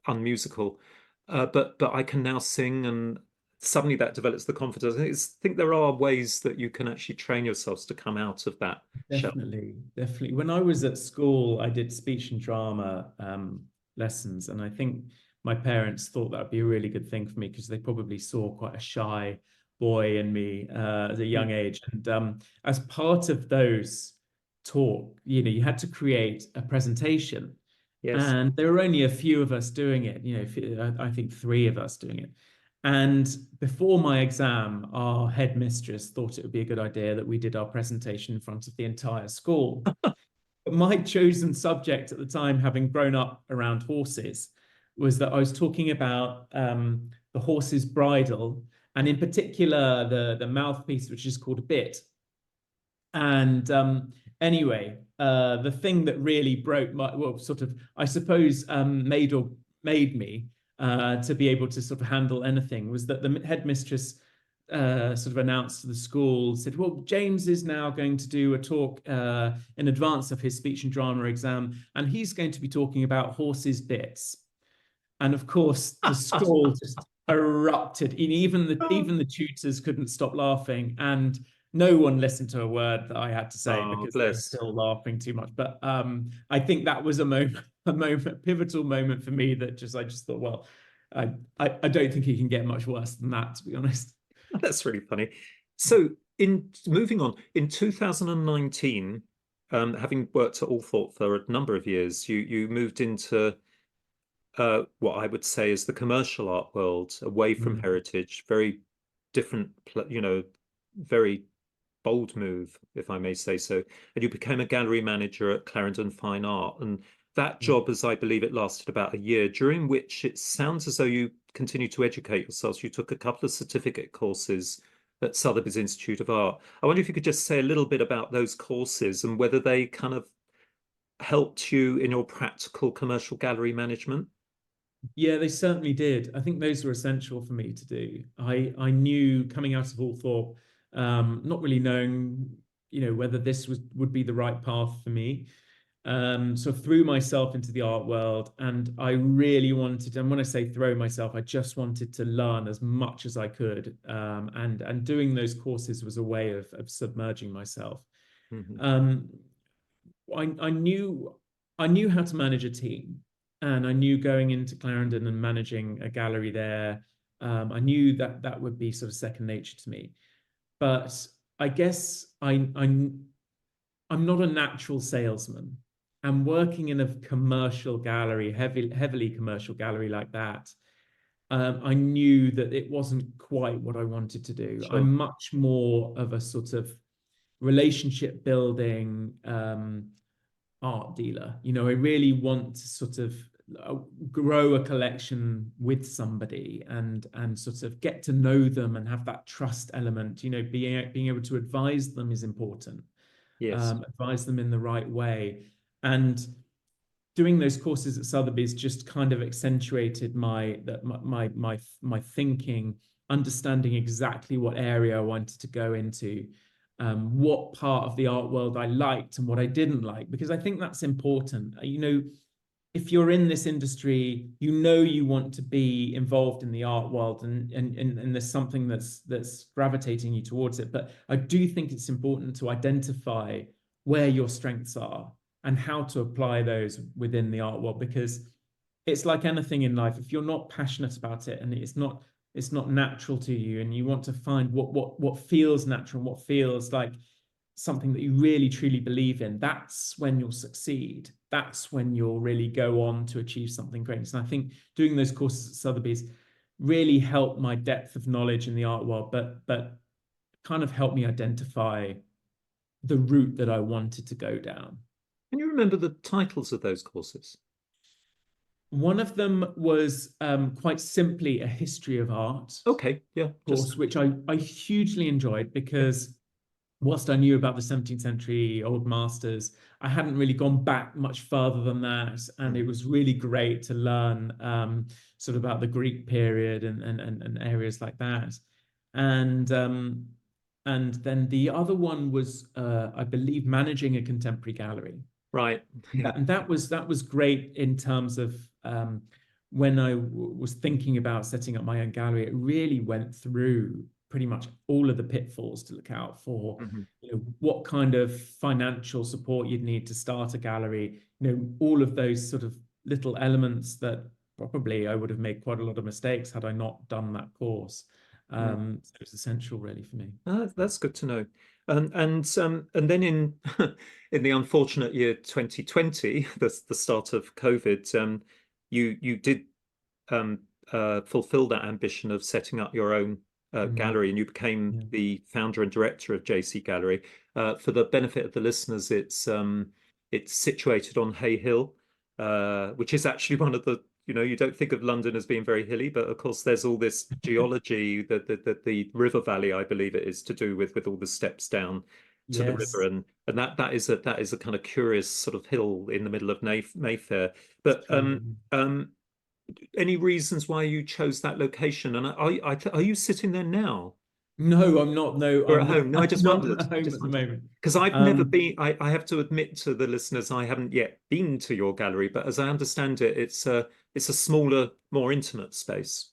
unmusical, but I can now sing." And suddenly that develops the confidence. I think there are ways that you can actually train yourselves to come out of that shell. Definitely, definitely. When I was at school, I did speech and drama lessons, and I think my parents thought that would be a really good thing for me because they probably saw quite a shy boy in me at a Mm. young age. And as part of those talk, you know, you had to create a presentation, Yes. and there were only a few of us doing it. You know, I think three of us doing it. And before my exam, our headmistress thought it would be a good idea that we did our presentation in front of the entire school. But my chosen subject at the time, having grown up around horses, was that I was talking about the horse's bridle, and in particular the mouthpiece, which is called a bit. And anyway, the thing that really broke my, well, sort of, I suppose, made me to be able to sort of handle anything was that the headmistress sort of announced to the school, said, "Well, James is now going to do a talk in advance of his speech and drama exam, and he's going to be talking about horses' bits." And of course, the school just erupted. Even the tutors couldn't stop laughing, and no one listened to a word that I had to say Oh, because they were bless. still laughing too much. But I think that was a pivotal moment for me that I just thought, well, I don't think he can get much worse than that, to be honest. That's really funny. So, in moving on, in 2019, having worked at Althorp for a number of years, you moved into what I would say is the commercial art world, away from Mm, heritage, very different, very. bold move, if I may say so. And you became a gallery manager at Clarendon Fine Art. And that Yeah. job, as I believe it, lasted about a year, during which it sounds as though you continued to educate yourselves. You took a couple of certificate courses at Sotheby's Institute of Art. I wonder if you could just say a little bit about those courses and whether they kind of helped you in your practical commercial gallery management. Yeah, they certainly did. I think those were essential for me to do. I knew coming out of Althorp, not really knowing, whether this would be the right path for me. So I threw myself into the art world, and I really wanted, and when I say throw myself, I just wanted to learn as much as I could. And doing those courses was a way of submerging myself. Mhm. Um, I knew how to manage a team, and I knew going into Clarendon and managing a gallery there, I knew that that would be sort of second nature to me. But I guess I'm not a natural salesman. And working in a commercial gallery, heavily commercial gallery like that, I knew that it wasn't quite what I wanted to do. Sure. I'm much more of a sort of relationship building art dealer. I really want to sort of grow a collection with somebody and sort of get to know them and have that trust element. Being able to advise them is important. Yes. Advise them in the right way. And doing those courses at Sotheby's just kind of accentuated my thinking, understanding exactly what area I wanted to go into, what part of the art world I liked and what I didn't like, because I think that's important. If you're in this industry, you want to be involved in the art world, and there's something that's gravitating you towards it. But I do think it's important to identify where your strengths are and how to apply those within the art world, because it's like anything in life. If you're not passionate about it and it's not natural to you, and you want to find what feels natural and what feels like something that you really truly believe in, that's when you'll succeed. That's when you'll really go on to achieve something great. And I think doing those courses at Sotheby's really helped my depth of knowledge in the art world, but kind of helped me identify the route that I wanted to go down. Can you remember the titles of those courses? One of them was quite simply a history of art Okay, yeah, just course, which I hugely enjoyed, because whilst I knew about the 17th century old masters, I hadn't really gone back much further than that. And it was really great to learn sort of about the Greek period and areas like that. And then the other one was, I believe, managing a contemporary gallery. right. Yeah. And that was great in terms of when I was thinking about setting up my own gallery. It really went through pretty much all of the pitfalls to look out for. Mhm. What kind of financial support you'd need to start a gallery. All of those sort of little elements that probably I would have made quite a lot of mistakes had I not done that course. So it was essential, really, for me. That's good to know. And then in in the unfortunate year 2020, the start of COVID, you did fulfill that ambition of setting up your own gallery, and you became Yeah. the founder and director of JC Gallery. For the benefit of the listeners, it's situated on Hay Hill, which is actually one of the, you don't think of London as being very hilly, but of course there's all this geology that the river valley, I believe it is, to do with all the steps down to the river, Yes, and that is a kind of curious sort of hill in the middle of Mayfair. it's But true. any reasons why you chose that location? And are you sitting there now? No, I'm not. No, You're at I'm home. No, I I'm just not wondered. at I home just at the wondered. moment. Because I've never Um, been, I have to admit to the listeners, I haven't yet been to your gallery, but as I understand it, it's a smaller, more intimate space.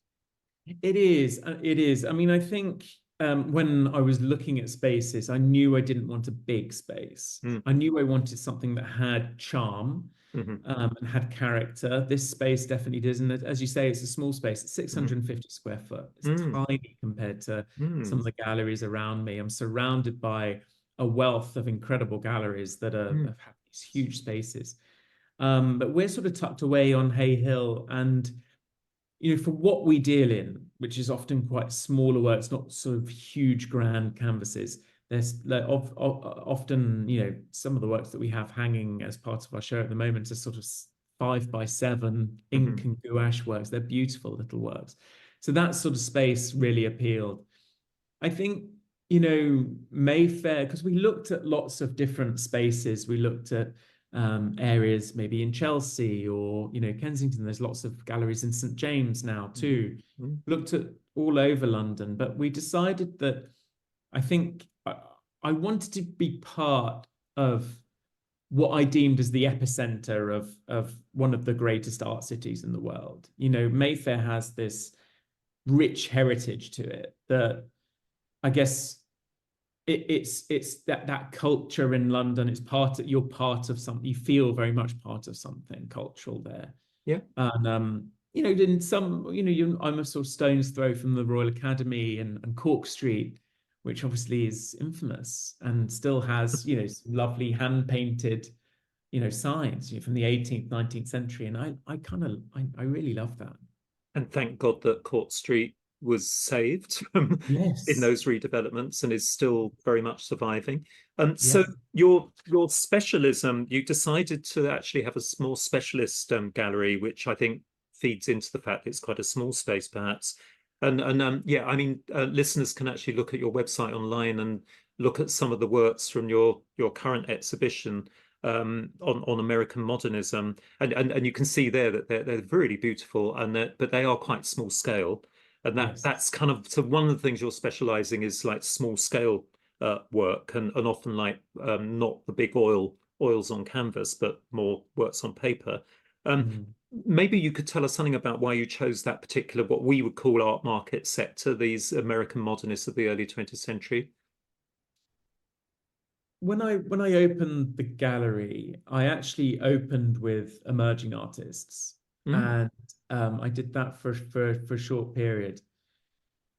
It is. It is. I mean, I think when I was looking at spaces, I knew I didn't want a big space. Mm, I knew I wanted something that had charm hmm and had character. This space definitely does. And as you say, it's a small space. It's hmm 650 square foot. It's mm, tiny compared to some mm, of the galleries around me. I'm surrounded by a wealth of incredible galleries that mm. have had these huge spaces. But we're sort of tucked away on Hay Hill, and for what we deal in, which is often quite smaller works, not sort of huge grand canvases, there's like, often, you know, some of the works that we have hanging as part of our show at the moment are sort of 5x7 ink and gouache works. They're beautiful little works. So that sort of space really appealed. I think, you know, Mayfair, because we looked at lots of different spaces. We looked at areas maybe in Chelsea or, you know, Kensington. There's lots of galleries in St. James now too. Looked at all over London, but we decided that I think I wanted to be part of what I deemed as the epicenter of one of the greatest art cities in the world. You know, Mayfair has this rich heritage to it that I guess it's that culture in London. It's you're part of something. You feel very much part of something cultural there. Yeah. And you know, in some, you know, I'm a sort of stone's throw from the Royal Academy and Cork Street, which obviously is infamous and still has, you know, some lovely hand painted, you know, signs, you know, from the 18th, 19th century. And I really love that. And thank God that Court Street was saved from in Yes. those redevelopments and is still very much surviving. So Yeah. your specialism, you decided to actually have a small specialist gallery, which I think feeds into the fact it's quite a small space, perhaps. And yeah, I mean, listeners can actually look at your website online and look at some of the works from your current exhibition on American modernism, and you can see there that they're really beautiful, and but they are quite small scale, and Yes. that's kind of, so one of the things you're specializing is like small scale work, and often like not the big oils on canvas, but more works on paper. Mm. Maybe you could tell us something about why you chose that particular, what we would call art market sector, these American modernists of the early 20th century. When I opened the gallery, I actually opened with emerging artists, Mm, and I did that for a short period.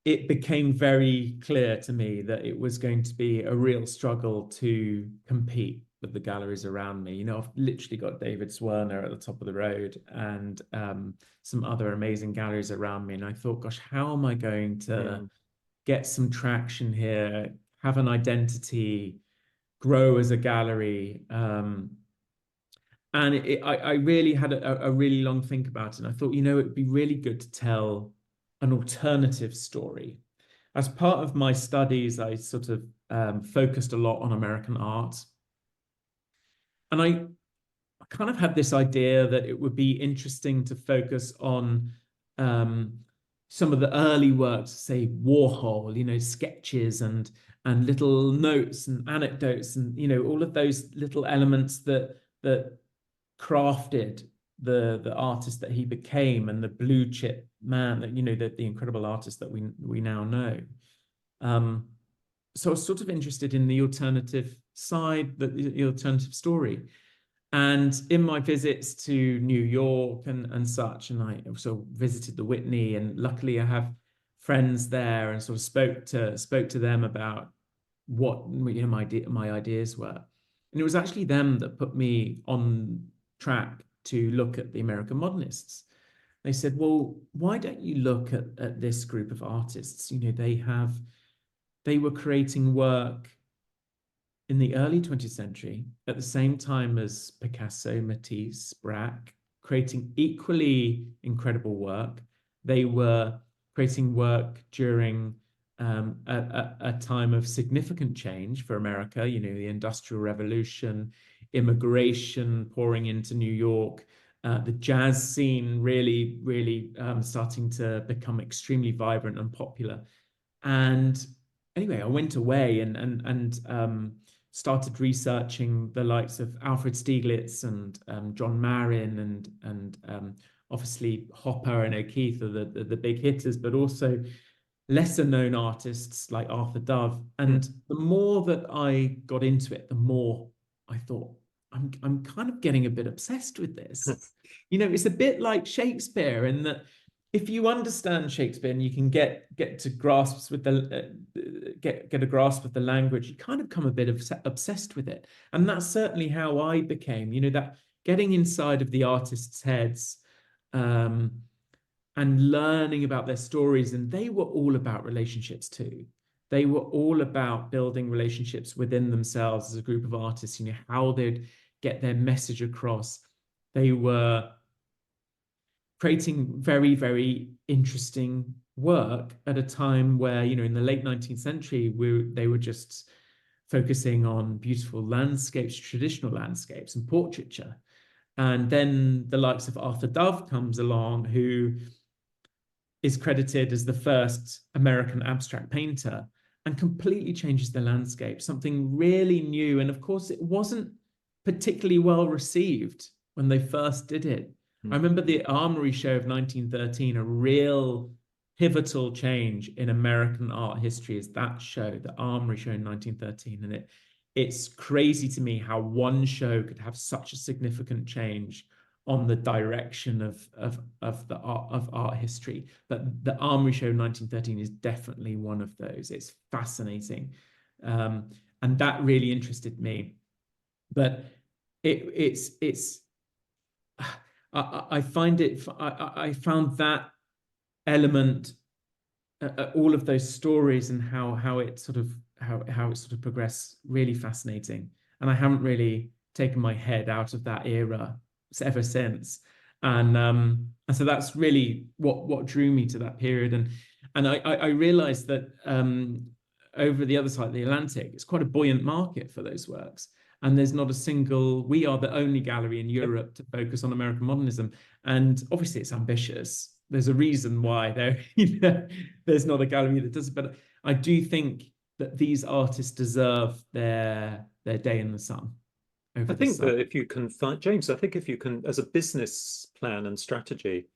It became very clear to me that it was going to be a real struggle to compete with the galleries around me. You know, I've literally got David Swerner at the top of the road and some other amazing galleries around me. And I thought, gosh, how am I going to mm, get some traction here, have an identity, grow as a gallery? And I really had a really long think about it. And I thought, you know, it'd be really good to tell an alternative story. As part of my studies, I sort of focused a lot on American art. And I kind of had this idea that it would be interesting to focus on some of the early works, say Warhol, you know, sketches and little notes and anecdotes and, you know, all of those little elements that crafted the artist that he became and the blue chip man that, you know, the incredible artist that we now know. So I was sort of interested in the alternative side, the alternative story. And in my visits to New York and such, and I also visited the Whitney, and luckily I have friends there, and sort of spoke to them about what, you know, my ideas were. And it was actually them that put me on track to look at the American modernists. They said, well, why don't you look at this group of artists? You know, they were creating work in the early 20th century at the same time as Picasso, Matisse, Braque, creating equally incredible work. They were creating work during a time of significant change for America, you know, the Industrial Revolution, immigration pouring into New York, the jazz scene really starting to become extremely vibrant and popular. And anyway, I went away and started researching the likes of Alfred Stieglitz and John Marin and obviously Hopper and O'Keeffe are the big hitters, but also lesser known artists like Arthur Dove. And the more that I got into it, the more I thought, I'm kind of getting a bit obsessed with this. You know, it's a bit like Shakespeare in that if you understand Shakespeare and you can get to grasps with the get a grasp of the language, you kind of become a bit obsessed with it. And that's certainly how I became, you know, that getting inside of the artists' heads, and learning about their stories. And they were all about relationships too. they were all about building relationships within themselves as a group of artists, you know, how they'd get their message across. They were creating very, very interesting work at a time where, you know, in the late 19th century, they were just focusing on beautiful landscapes, traditional landscapes and portraiture. And then the likes of Arthur Dove comes along, who is credited as the first American abstract painter, and completely changes the landscape, something really new. And of course, it wasn't particularly well received when they first did it. I remember the Armory Show of 1913, a real pivotal change in American art history is that show, the Armory Show in 1913. And it's crazy to me how one show could have such a significant change on the direction of art history. But the Armory Show 1913 is definitely one of those. It's fascinating. And that really interested me. But I found that element, all of those stories and how it sort of progressed, really fascinating. And I haven't really taken my head out of that era ever since. And so that's really what drew me to that period. And I realized that over the other side of the Atlantic, it's quite a buoyant market for those works. And there's not a single, we are the only gallery in Europe to focus on American modernism. And obviously it's ambitious. There's a reason why there's not a gallery that does it. But I do think that these artists deserve their day in the sun. I think that if you can find, James, I think if you can, as a business plan and strategy,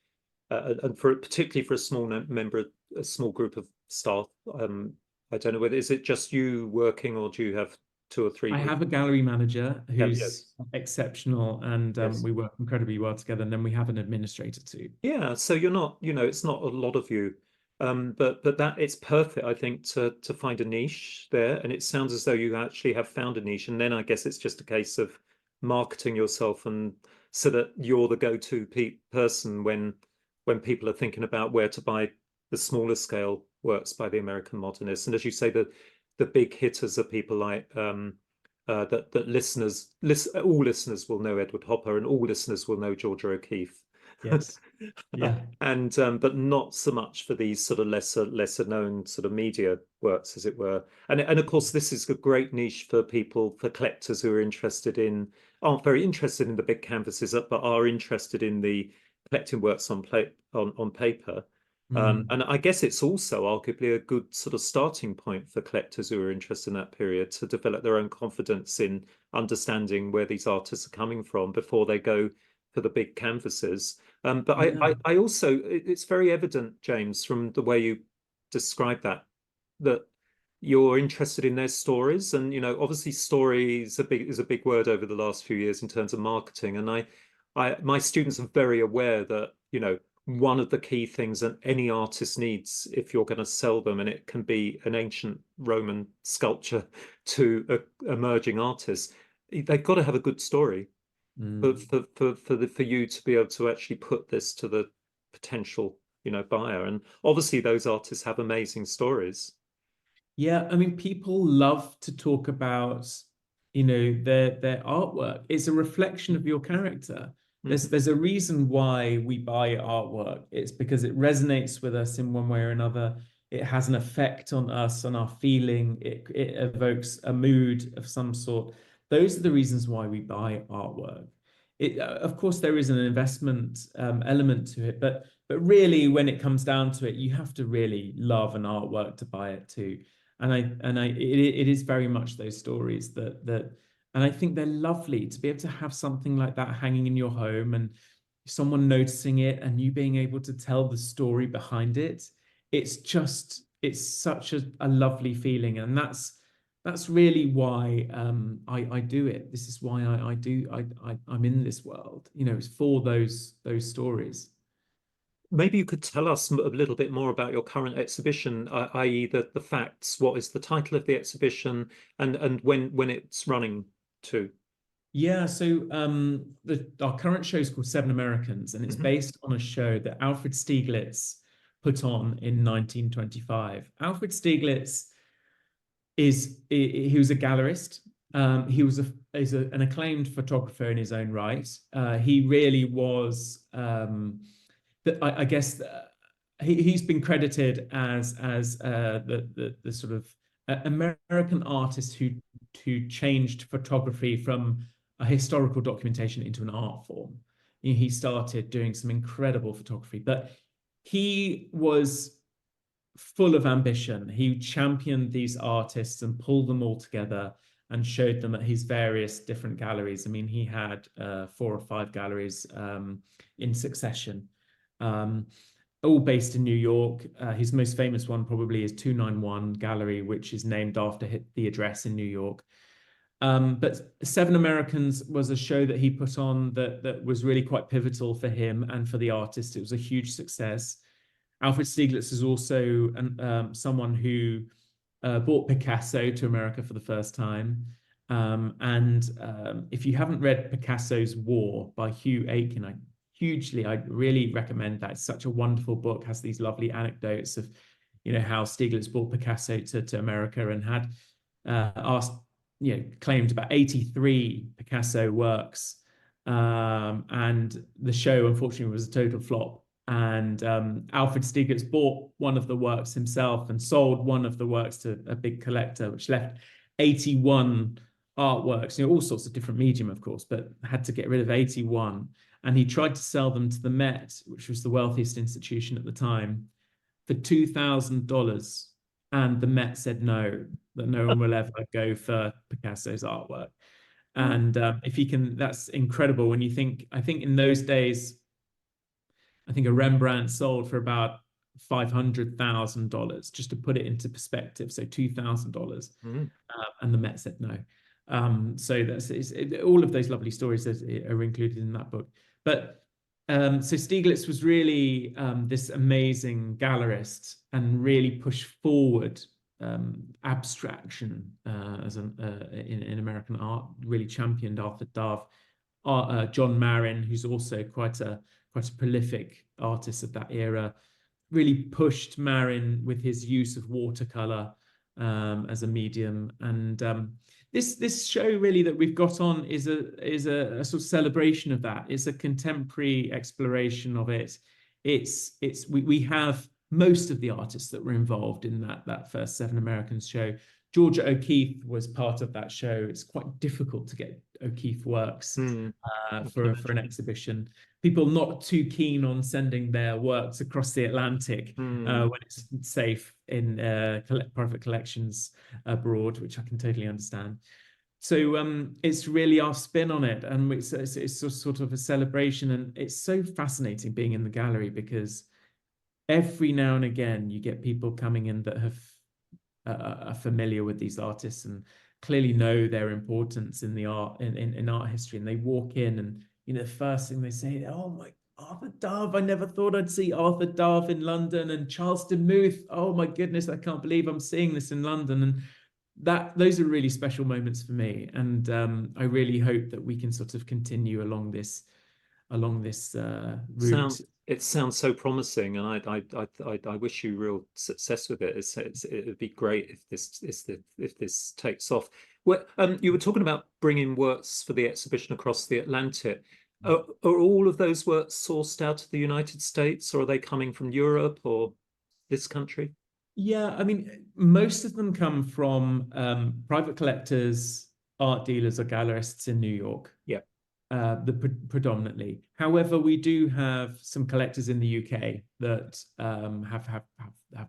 and particularly for a small group of staff, I don't know whether, is it just you working or do you have two or three? I have a gallery manager who's yes. exceptional, and Yes. we work incredibly well together. And then we have an administrator too. Yeah, so you're not, it's not a lot of you, but that it's perfect, I think, to find a niche there. And it sounds as though you actually have found a niche. And then I guess it's just a case of marketing yourself, and so that you're the go-to person when people are thinking about where to buy the smaller scale works by the American modernists. And as you say, the big hitters are people like that all listeners will know Edward Hopper, and all listeners will know Georgia O'Keeffe. Yes. Yeah. And but not so much for these sort of lesser known sort of media works, as it were. And of course, this is a great niche for collectors who aren't very interested in the big canvases, but are interested in the collecting works on paper. And I guess it's also arguably a good sort of starting point for collectors who are interested in that period to develop their own confidence in understanding where these artists are coming from before they go for the big canvases. But Yeah. I also, it's very evident, James, from the way you describe that you're interested in their stories. And, obviously story is a big word over the last few years in terms of marketing. And my students are very aware that, one of the key things that any artist needs if you're going to sell them, and it can be an ancient Roman sculpture to emerging artists, they've got to have a good story. But for you to be able to actually put this to the potential, buyer, and obviously those artists have amazing stories. Yeah, I mean, people love to talk about, their artwork. It's a reflection of your character. There's a reason why we buy artwork. It's because it resonates with us in one way or another. It has an effect on us, on our feeling. It evokes a mood of some sort. Those are the reasons why we buy artwork. Of course, there is an investment element to it, but really, when it comes down to it, you have to really love an artwork to buy it too. And it is very much those stories that. And I think they're lovely to be able to have something like that hanging in your home and someone noticing it and you being able to tell the story behind it. It's such a lovely feeling. And that's really why I do it. This is why I'm in this world. It's for those stories. Maybe you could tell us a little bit more about your current exhibition, i.e. the facts. What is the title of the exhibition, and when it's running to? Yeah, so our current show is called Seven Americans, and it's based on a show that Alfred Stieglitz put on in 1925. Alfred Stieglitz he was a gallerist. He was an acclaimed photographer in his own right. He really was, I guess, he's been credited as the sort of American artist who changed photography from a historical documentation into an art form. He started doing some incredible photography, but he was full of ambition. He championed these artists and pulled them all together and showed them at his various different galleries. I mean, he had 4 or 5 galleries in succession, all based in New York. His most famous one probably is 291 Gallery, which is named after the address in New York. But Seven Americans was a show that he put on that was really quite pivotal for him and for the artist. It was a huge success. Alfred Stieglitz is also someone who brought Picasso to America for the first time. If you haven't read Picasso's War by Hugh Aiken, I really recommend that. It's such a wonderful book, has these lovely anecdotes of, how Stieglitz brought Picasso to America and had claimed about 83 Picasso works. And the show, unfortunately, was a total flop. And Alfred Stieglitz bought one of the works himself and sold one of the works to a big collector, which left 81 artworks, all sorts of different medium, of course, but had to get rid of 81. And he tried to sell them to the Met, which was the wealthiest institution at the time, for $2,000. And the Met said no, that no one will ever go for Picasso's artwork. And if he can, that's incredible when you think, I think in those days, I think a Rembrandt sold for about $500,000, just to put it into perspective. So $2,000, and the Met said no. So all of those lovely stories are included in that book. But so Stieglitz was really this amazing gallerist and really pushed forward abstraction in American art. Really championed Arthur Dove, John Marin, who's also quite a prolific artist of that era, really pushed Marin with his use of watercolor as a medium. And this show really that we've got on is a sort of celebration of that. It's a contemporary exploration of it. We have most of the artists that were involved in that first Seven Americans show. Georgia O'Keeffe was part of that show. It's quite difficult to get O'Keeffe works for an exhibition. People not too keen on sending their works across the Atlantic when it's safe in private collections abroad, which I can totally understand. So it's really our spin on it, and it's sort of a celebration. And it's so fascinating being in the gallery because every now and again you get people coming in that are familiar with these artists and clearly know their importance in the art in art history, and they walk in and the first thing they say, oh my, Arthur Dove, I never thought I'd see Arthur Dove in London, and Charles Demuth, oh my goodness, I can't believe I'm seeing this in London. And those are really special moments for me, and I really hope that we can sort of continue along this route. It sounds so promising, and I wish you real success with it. It would be great if this takes off. Well, you were talking about bringing works for the exhibition across the Atlantic. Are all of those works sourced out of the United States, or are they coming from Europe or this country? Yeah, I mean, most of them come from private collectors, art dealers, or gallerists in New York. Yeah. Predominantly. However, we do have some collectors in the UK that have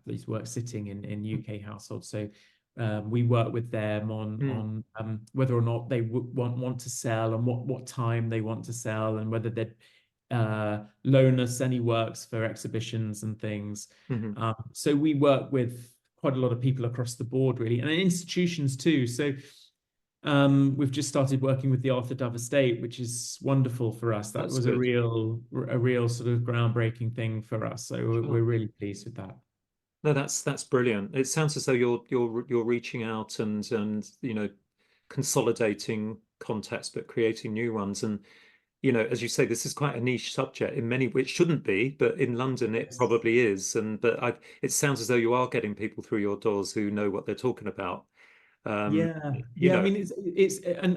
these works sitting in UK households. So we work with them on whether or not they want to sell, and what time they want to sell, and whether they'd loan us any works for exhibitions and things. So we work with quite a lot of people across the board, really, and institutions too. So we've just started working with the Arthur Dove estate, which is wonderful for us. That was a real sort of groundbreaking thing for us. So we're really pleased with that. No, that's brilliant. It sounds as though you're reaching out and consolidating contacts, but creating new ones. And as you say, this is quite a niche subject in many, which shouldn't be, but in London it probably is. It sounds as though you are getting people through your doors who know what they're talking about. Yeah, You yeah. I know, mean,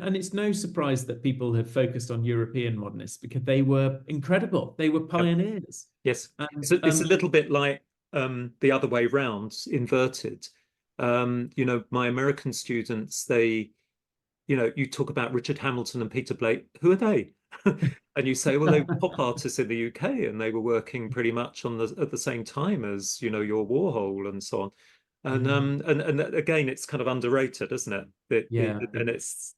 and it's no surprise that people have focused on European modernists because they were incredible. They were yeah, pioneers, yes, and it's a little bit like the other way round, inverted. My American students, you talk about Richard Hamilton and Peter Blake. Who are they? And you say, well, they were pop artists in the UK, and they were working pretty much at the same time as your Warhol and so on. And yeah, again, it's kind of underrated, isn't it? yeah. And it's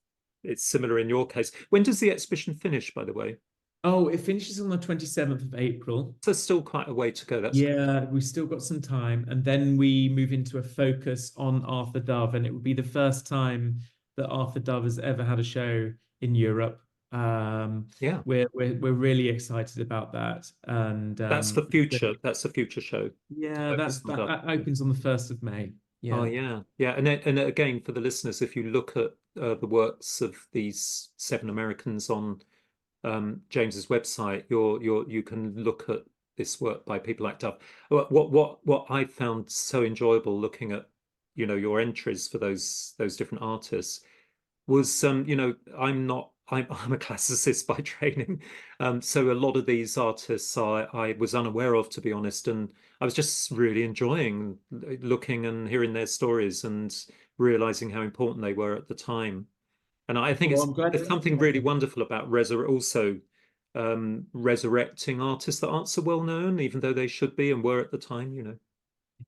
similar in your case. When does the exhibition finish, by the way? Oh, it finishes on the 27th of April. So still quite a way to go. That's good. Yeah, we've still got some time, and then we move into a focus on Arthur Dove, and it would be the first time that Arthur Dove has ever had a show in Europe. Um, Yeah, we're really excited about that, and that's the future. That's the future show. yeah, Focus on Dove. that opens on the 1st of May. Oh Yeah. yeah, yeah, and again for the listeners, if you look at the works of these seven Americans on James's website, you can look at this work by people like Dove. What I found so enjoyable looking at your entries for those different artists was I'm a classicist by training, so a lot of these artists I was unaware of, to be honest, and I was just really enjoying looking and hearing their stories and realizing how important they were at the time. And I think Well, it's I'm glad there's you're happy something about really them. wonderful about resurrecting artists that aren't so well known, even though they should be and were at the time.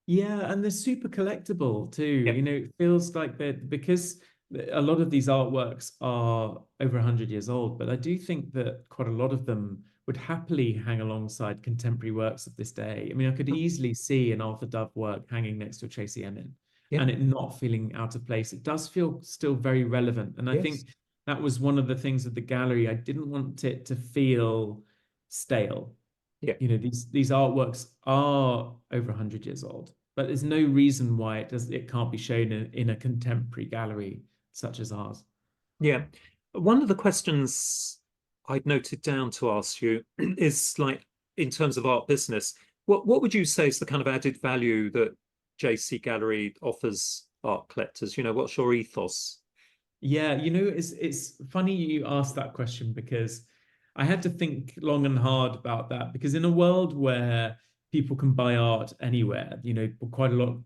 Yeah, and they're super collectible too. Yeah. It feels like they're because a lot of these artworks are over 100 years old, but I do think that quite a lot of them would happily hang alongside contemporary works of this day. I mean, I could easily see an Arthur Dove work hanging next to a Tracy Emin Yeah. and it not feeling out of place. It does feel still very relevant. And I Yes. think that was one of the things of the gallery. I didn't want it to feel stale. Yeah. These artworks are over 100 years old, but there's no reason why it can't be shown in a contemporary gallery such as ours. Yeah. One of the questions I'd noted down to ask you is like in terms of art business, what would you say is the kind of added value that JC Gallery offers art collectors? What's your ethos? Yeah, it's funny you asked that question because I had to think long and hard about that because in a world where people can buy art anywhere, quite a lot,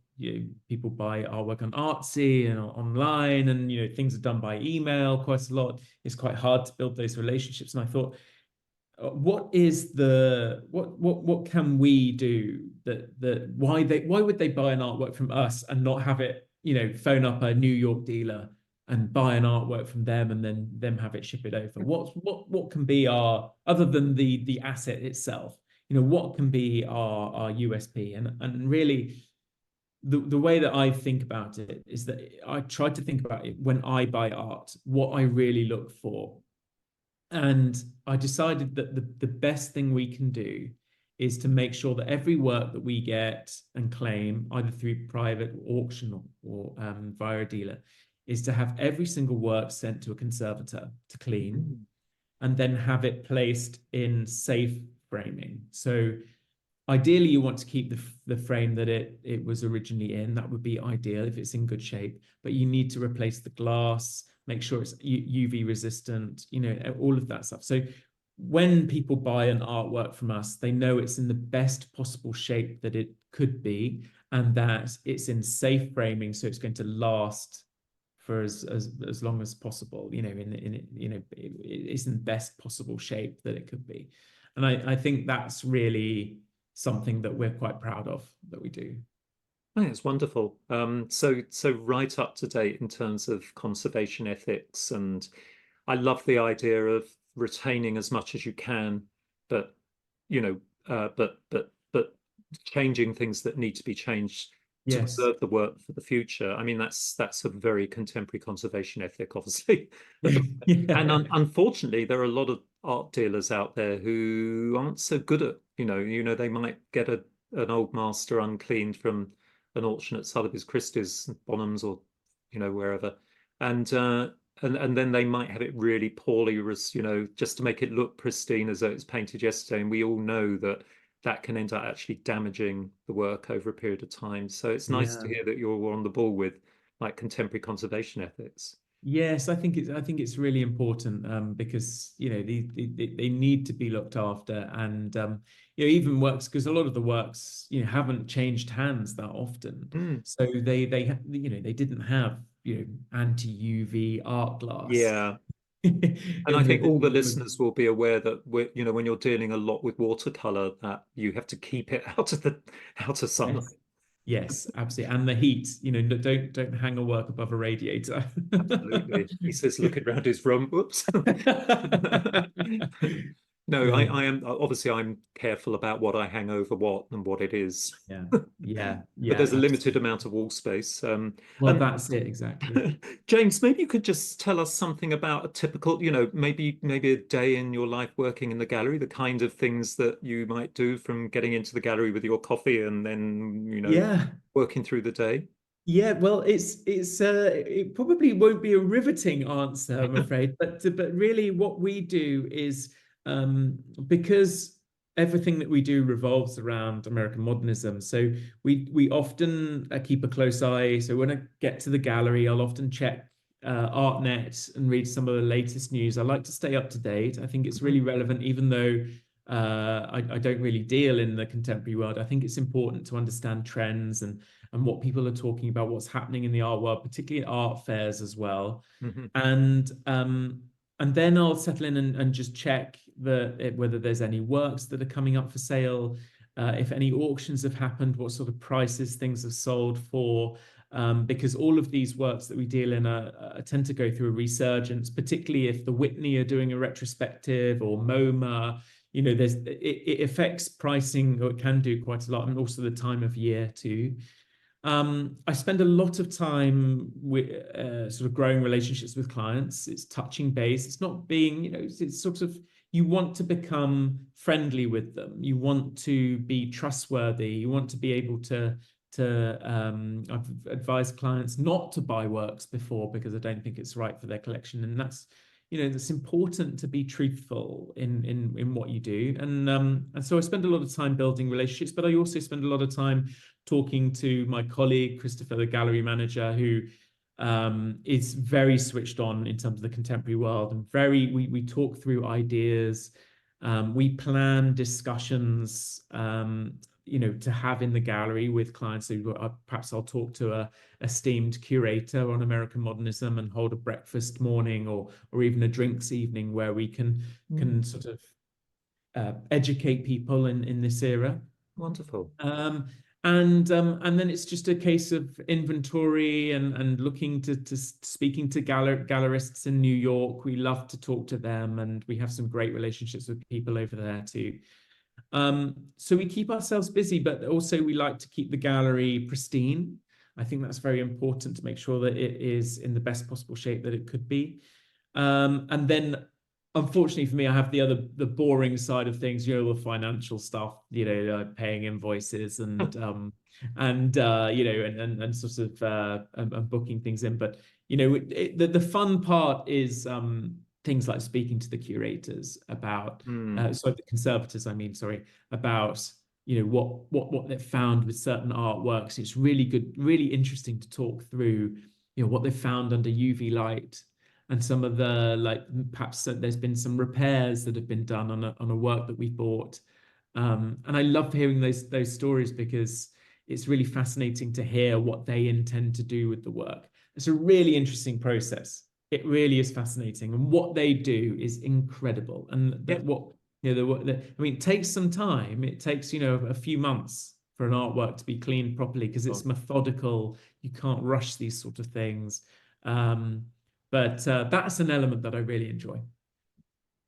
people buy artwork on Artsy and online, and things are done by email quite a lot. It's quite hard to build those relationships. And I thought, what can we do that why would they buy an artwork from us and not have it, phone up a New York dealer and buy an artwork from them and then them have it ship it over? What can be our, other than the asset itself, what can be our USP? And really the way that I think about it is that I try to think about it when I buy art, what I really look for. And I decided that the best thing we can do is to make sure that every work that we get and claim, either through private auction or via a dealer, is to have every single work sent to a conservator to clean Mm. and then have it placed in safe framing. So ideally, you want to keep the frame that it was originally in. That would be ideal if it's in good shape. But you need to replace the glass, make sure it's UV resistant, all of that stuff. So when people buy an artwork from us, they know it's in the best possible shape that it could be, and that it's in safe framing, so it's going to last for as long as possible. It's in the best possible shape that it could be, and I think that's really something that we're quite proud of that we do. Oh, it's wonderful. So right up to date in terms of conservation ethics, and I love the idea of retaining as much as you can, but you know, but changing things that need to be changed to Yes. preserve the work for the future. I mean, that's a very contemporary conservation ethic, obviously. And Yeah. unfortunately, there are a lot of art dealers out there who aren't so good at, they might get an old master uncleaned from an auction at Sotheby's Christie's, Bonhams, or wherever, and and then they might have it really poorly, just to make it look pristine as though it's painted yesterday. And we all know that that can end up actually damaging the work over a period of time. So it's nice to Yeah. hear that you're on the ball with like contemporary conservation ethics. Yes, I think it's really important because you know they need to be looked after, and you know, even works, because a lot of the works, you know, haven't changed hands that often, Mm, so you know, they didn't have, you know, anti-UV art glass yeah. And I in think all the the listeners will be aware that you know, when you're dealing a lot with watercolor, that you have to keep it out of sunlight. yes. Yes, absolutely. And the heat, you know, don't hang a work above a radiator. Absolutely. He says, looking around his room. Whoops. No, Yeah. I am obviously I'm careful about what I hang over what and what it is. Yeah, yeah, But yeah, there's a limited absolutely. amount of wall space. Well, And that's it exactly. James, maybe you could just tell us something about a typical, you know, maybe a day in your life working in the gallery, the kind of things that you might do from getting into the gallery with your coffee and then, you know, Yeah, working through the day. yeah. Well, it probably won't be a riveting answer, I'm afraid, but really what we do is because everything that we do revolves around American modernism. So we often keep a close eye. So when I get to the gallery, I'll often check ArtNet and read some of the latest news. I like to stay up to date. I think it's really relevant, even though I don't really deal in the contemporary world. I think it's important to understand trends and what people are talking about, what's happening in the art world, particularly at art fairs as well. Mhm. And and then I'll settle in and just check whether there's any works that are coming up for sale, if any auctions have happened, what sort of prices things have sold for. Because all of these works that we deal in tend to go through a resurgence, particularly if the Whitney are doing a retrospective or MoMA. You know, it affects pricing, or it can do quite a lot, and also the time of year too. I spend a lot of time with sort of growing relationships with clients. It's touching base. It's not being, you know, it's sort of, you want to become friendly with them. You want to be trustworthy. You want to be able I've advised clients not to buy works before because I don't think it's right for their collection. And that's, you know, it's important to be truthful in what you do. And so I spend a lot of time building relationships, but I also spend a lot of time talking to my colleague, Christopher, the gallery manager, who is very switched on in terms of the contemporary world, and we talk through ideas. We plan discussions, you know, to have in the gallery with clients. So perhaps I'll talk to a esteemed curator on American modernism and hold a breakfast morning or even a drinks evening where we can sort of educate people in this era. Wonderful. And then it's just a case of inventory and looking to speaking to gallerists in New York. We love to talk to them, and we have some great relationships with people over there too. So we keep ourselves busy, but also we like to keep the gallery pristine. I think that's very important to make sure that it is in the best possible shape that it could be. And then unfortunately for me, I have the boring side of things, you know, the financial stuff, you know, paying invoices and you know, and sort of and booking things in. But you know, the fun part is things like speaking to the curators about, Mm. sorry, the conservators, I mean, sorry, about, you know, what they've found with certain artworks. It's really good, really interesting to talk through, you know, what they've found under UV light, and some of the, like, perhaps there's been some repairs that have been done on a work that we bought. And I love hearing those stories because it's really fascinating to hear what they intend to do with the work. It's a really interesting process. It really is fascinating, and what they do is incredible. And Yeah. that what you know, I mean, it takes some time. It takes, you know, a few months for an artwork to be cleaned properly because it's methodical. You can't rush these sort of things. Um, but that's an element that I really enjoy.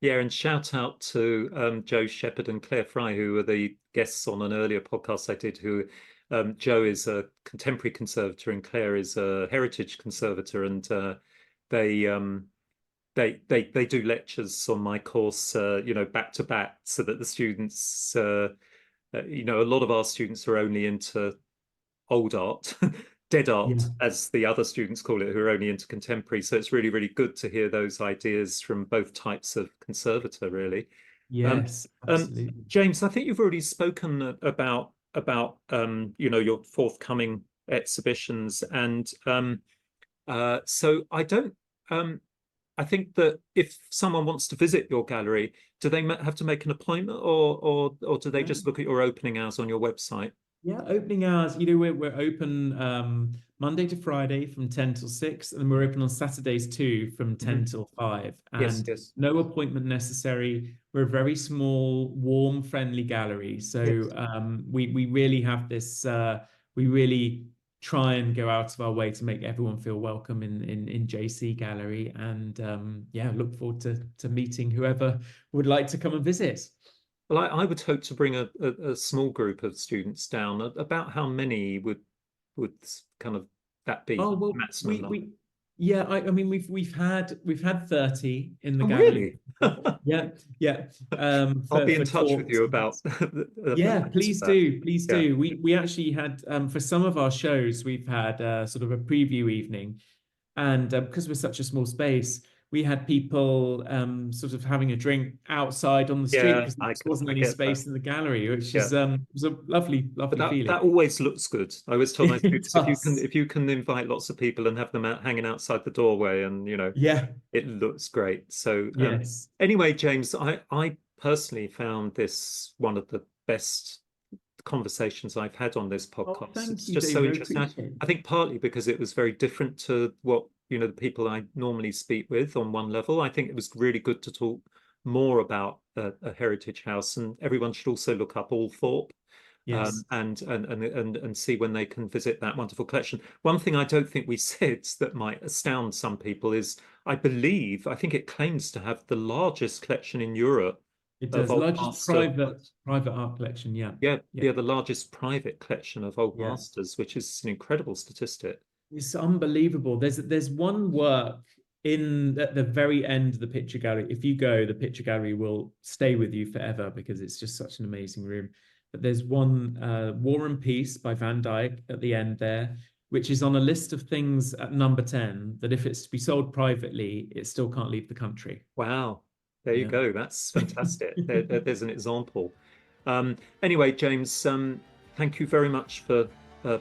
Yeah, and shout out to Joe Shepherd and Claire Fry, who were the guests on an earlier podcast I did. Who Joe is a contemporary conservator and Claire is a heritage conservator, and they they do lectures on my course, you know, back to back, so that the students, you know, a lot of our students are only into old art, dead art, Yeah. as the other students call it, who are only into contemporary. So it's really, really good to hear those ideas from both types of conservator, really. Um, Yes, um, absolutely. James, I think you've already spoken about you know, your forthcoming exhibitions, and So I don't. I think that if someone wants to visit your gallery, do they have to make an appointment, or do they just look at your opening hours on your website? Yeah, opening hours, we're open Monday to Friday from 10 till 6, and then we're open on Saturdays too from 10 Mhm. till 5. Yes, And yes, no appointment necessary. We're a very small, warm, friendly gallery. So yes. we really have this we really try and go out of our way to make everyone feel welcome in JC Gallery. And yeah, look forward to meeting whoever would like to come and visit. Well, I would hope to bring a small group of students down. About how many would kind of that be Oh well, maximum we number? we yeah. I mean, we've had 30 in the Oh, gallery really? before. Yeah, yeah. I'll For be in for touch with talks you and about things. the Yeah, plans for please that. do, please Yeah. do. We actually had for some of our shows, we've had sort of a preview evening, and because we're such a small space, we had people sort of having a drink outside on the street Yeah, because there just wasn't I any get that. space in the gallery, which Yeah. is was a lovely, But lovely that feeling. always looks good. I always tell my It students, does. if you can invite lots of people and have them out hanging outside the doorway, and Yeah. it looks great. So Yes. anyway, James, I personally found this one of the best conversations I've had on this Oh, podcast. thank It's you, just so David. I interesting. appreciate it. I think partly because it was very different to what, the people I normally speak with on one level. I think it was really good to talk more about a heritage house, and everyone should also look up Althorp, Yes, and see when they can visit that wonderful collection. One thing I don't think we said that might astound some people is I think it claims to have the largest collection in Europe it of does. old Largest master. private art collection. Yeah, Yeah, yeah, yeah, the largest private collection of old yeah. masters, which is an incredible statistic. It's unbelievable. There's one work in at the very end of the picture gallery. If you go, the picture gallery will stay with you forever because it's just such an amazing room. But there's one War and Peace by Van Dyck at the end there, which is on a list of things at number 10 that if it's to be sold privately, it still can't leave the country. Wow, there you Yeah. go. That's fantastic. There's an example. Anyway, James, thank you very much for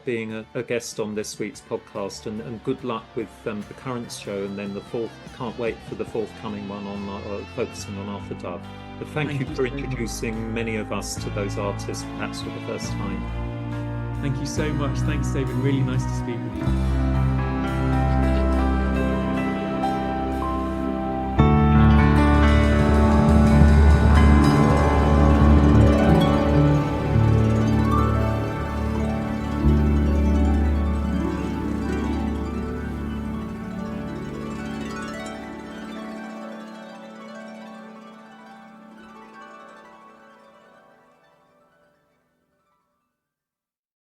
being a guest on this week's podcast, and good luck with the current show, and then the fourth. Can't wait for the forthcoming one on focusing on Arthur Dove. But thank you Thank you for so much. introducing many of us to those artists, perhaps for the first time. Thank you so much. Thanks, David. Really nice to speak with you.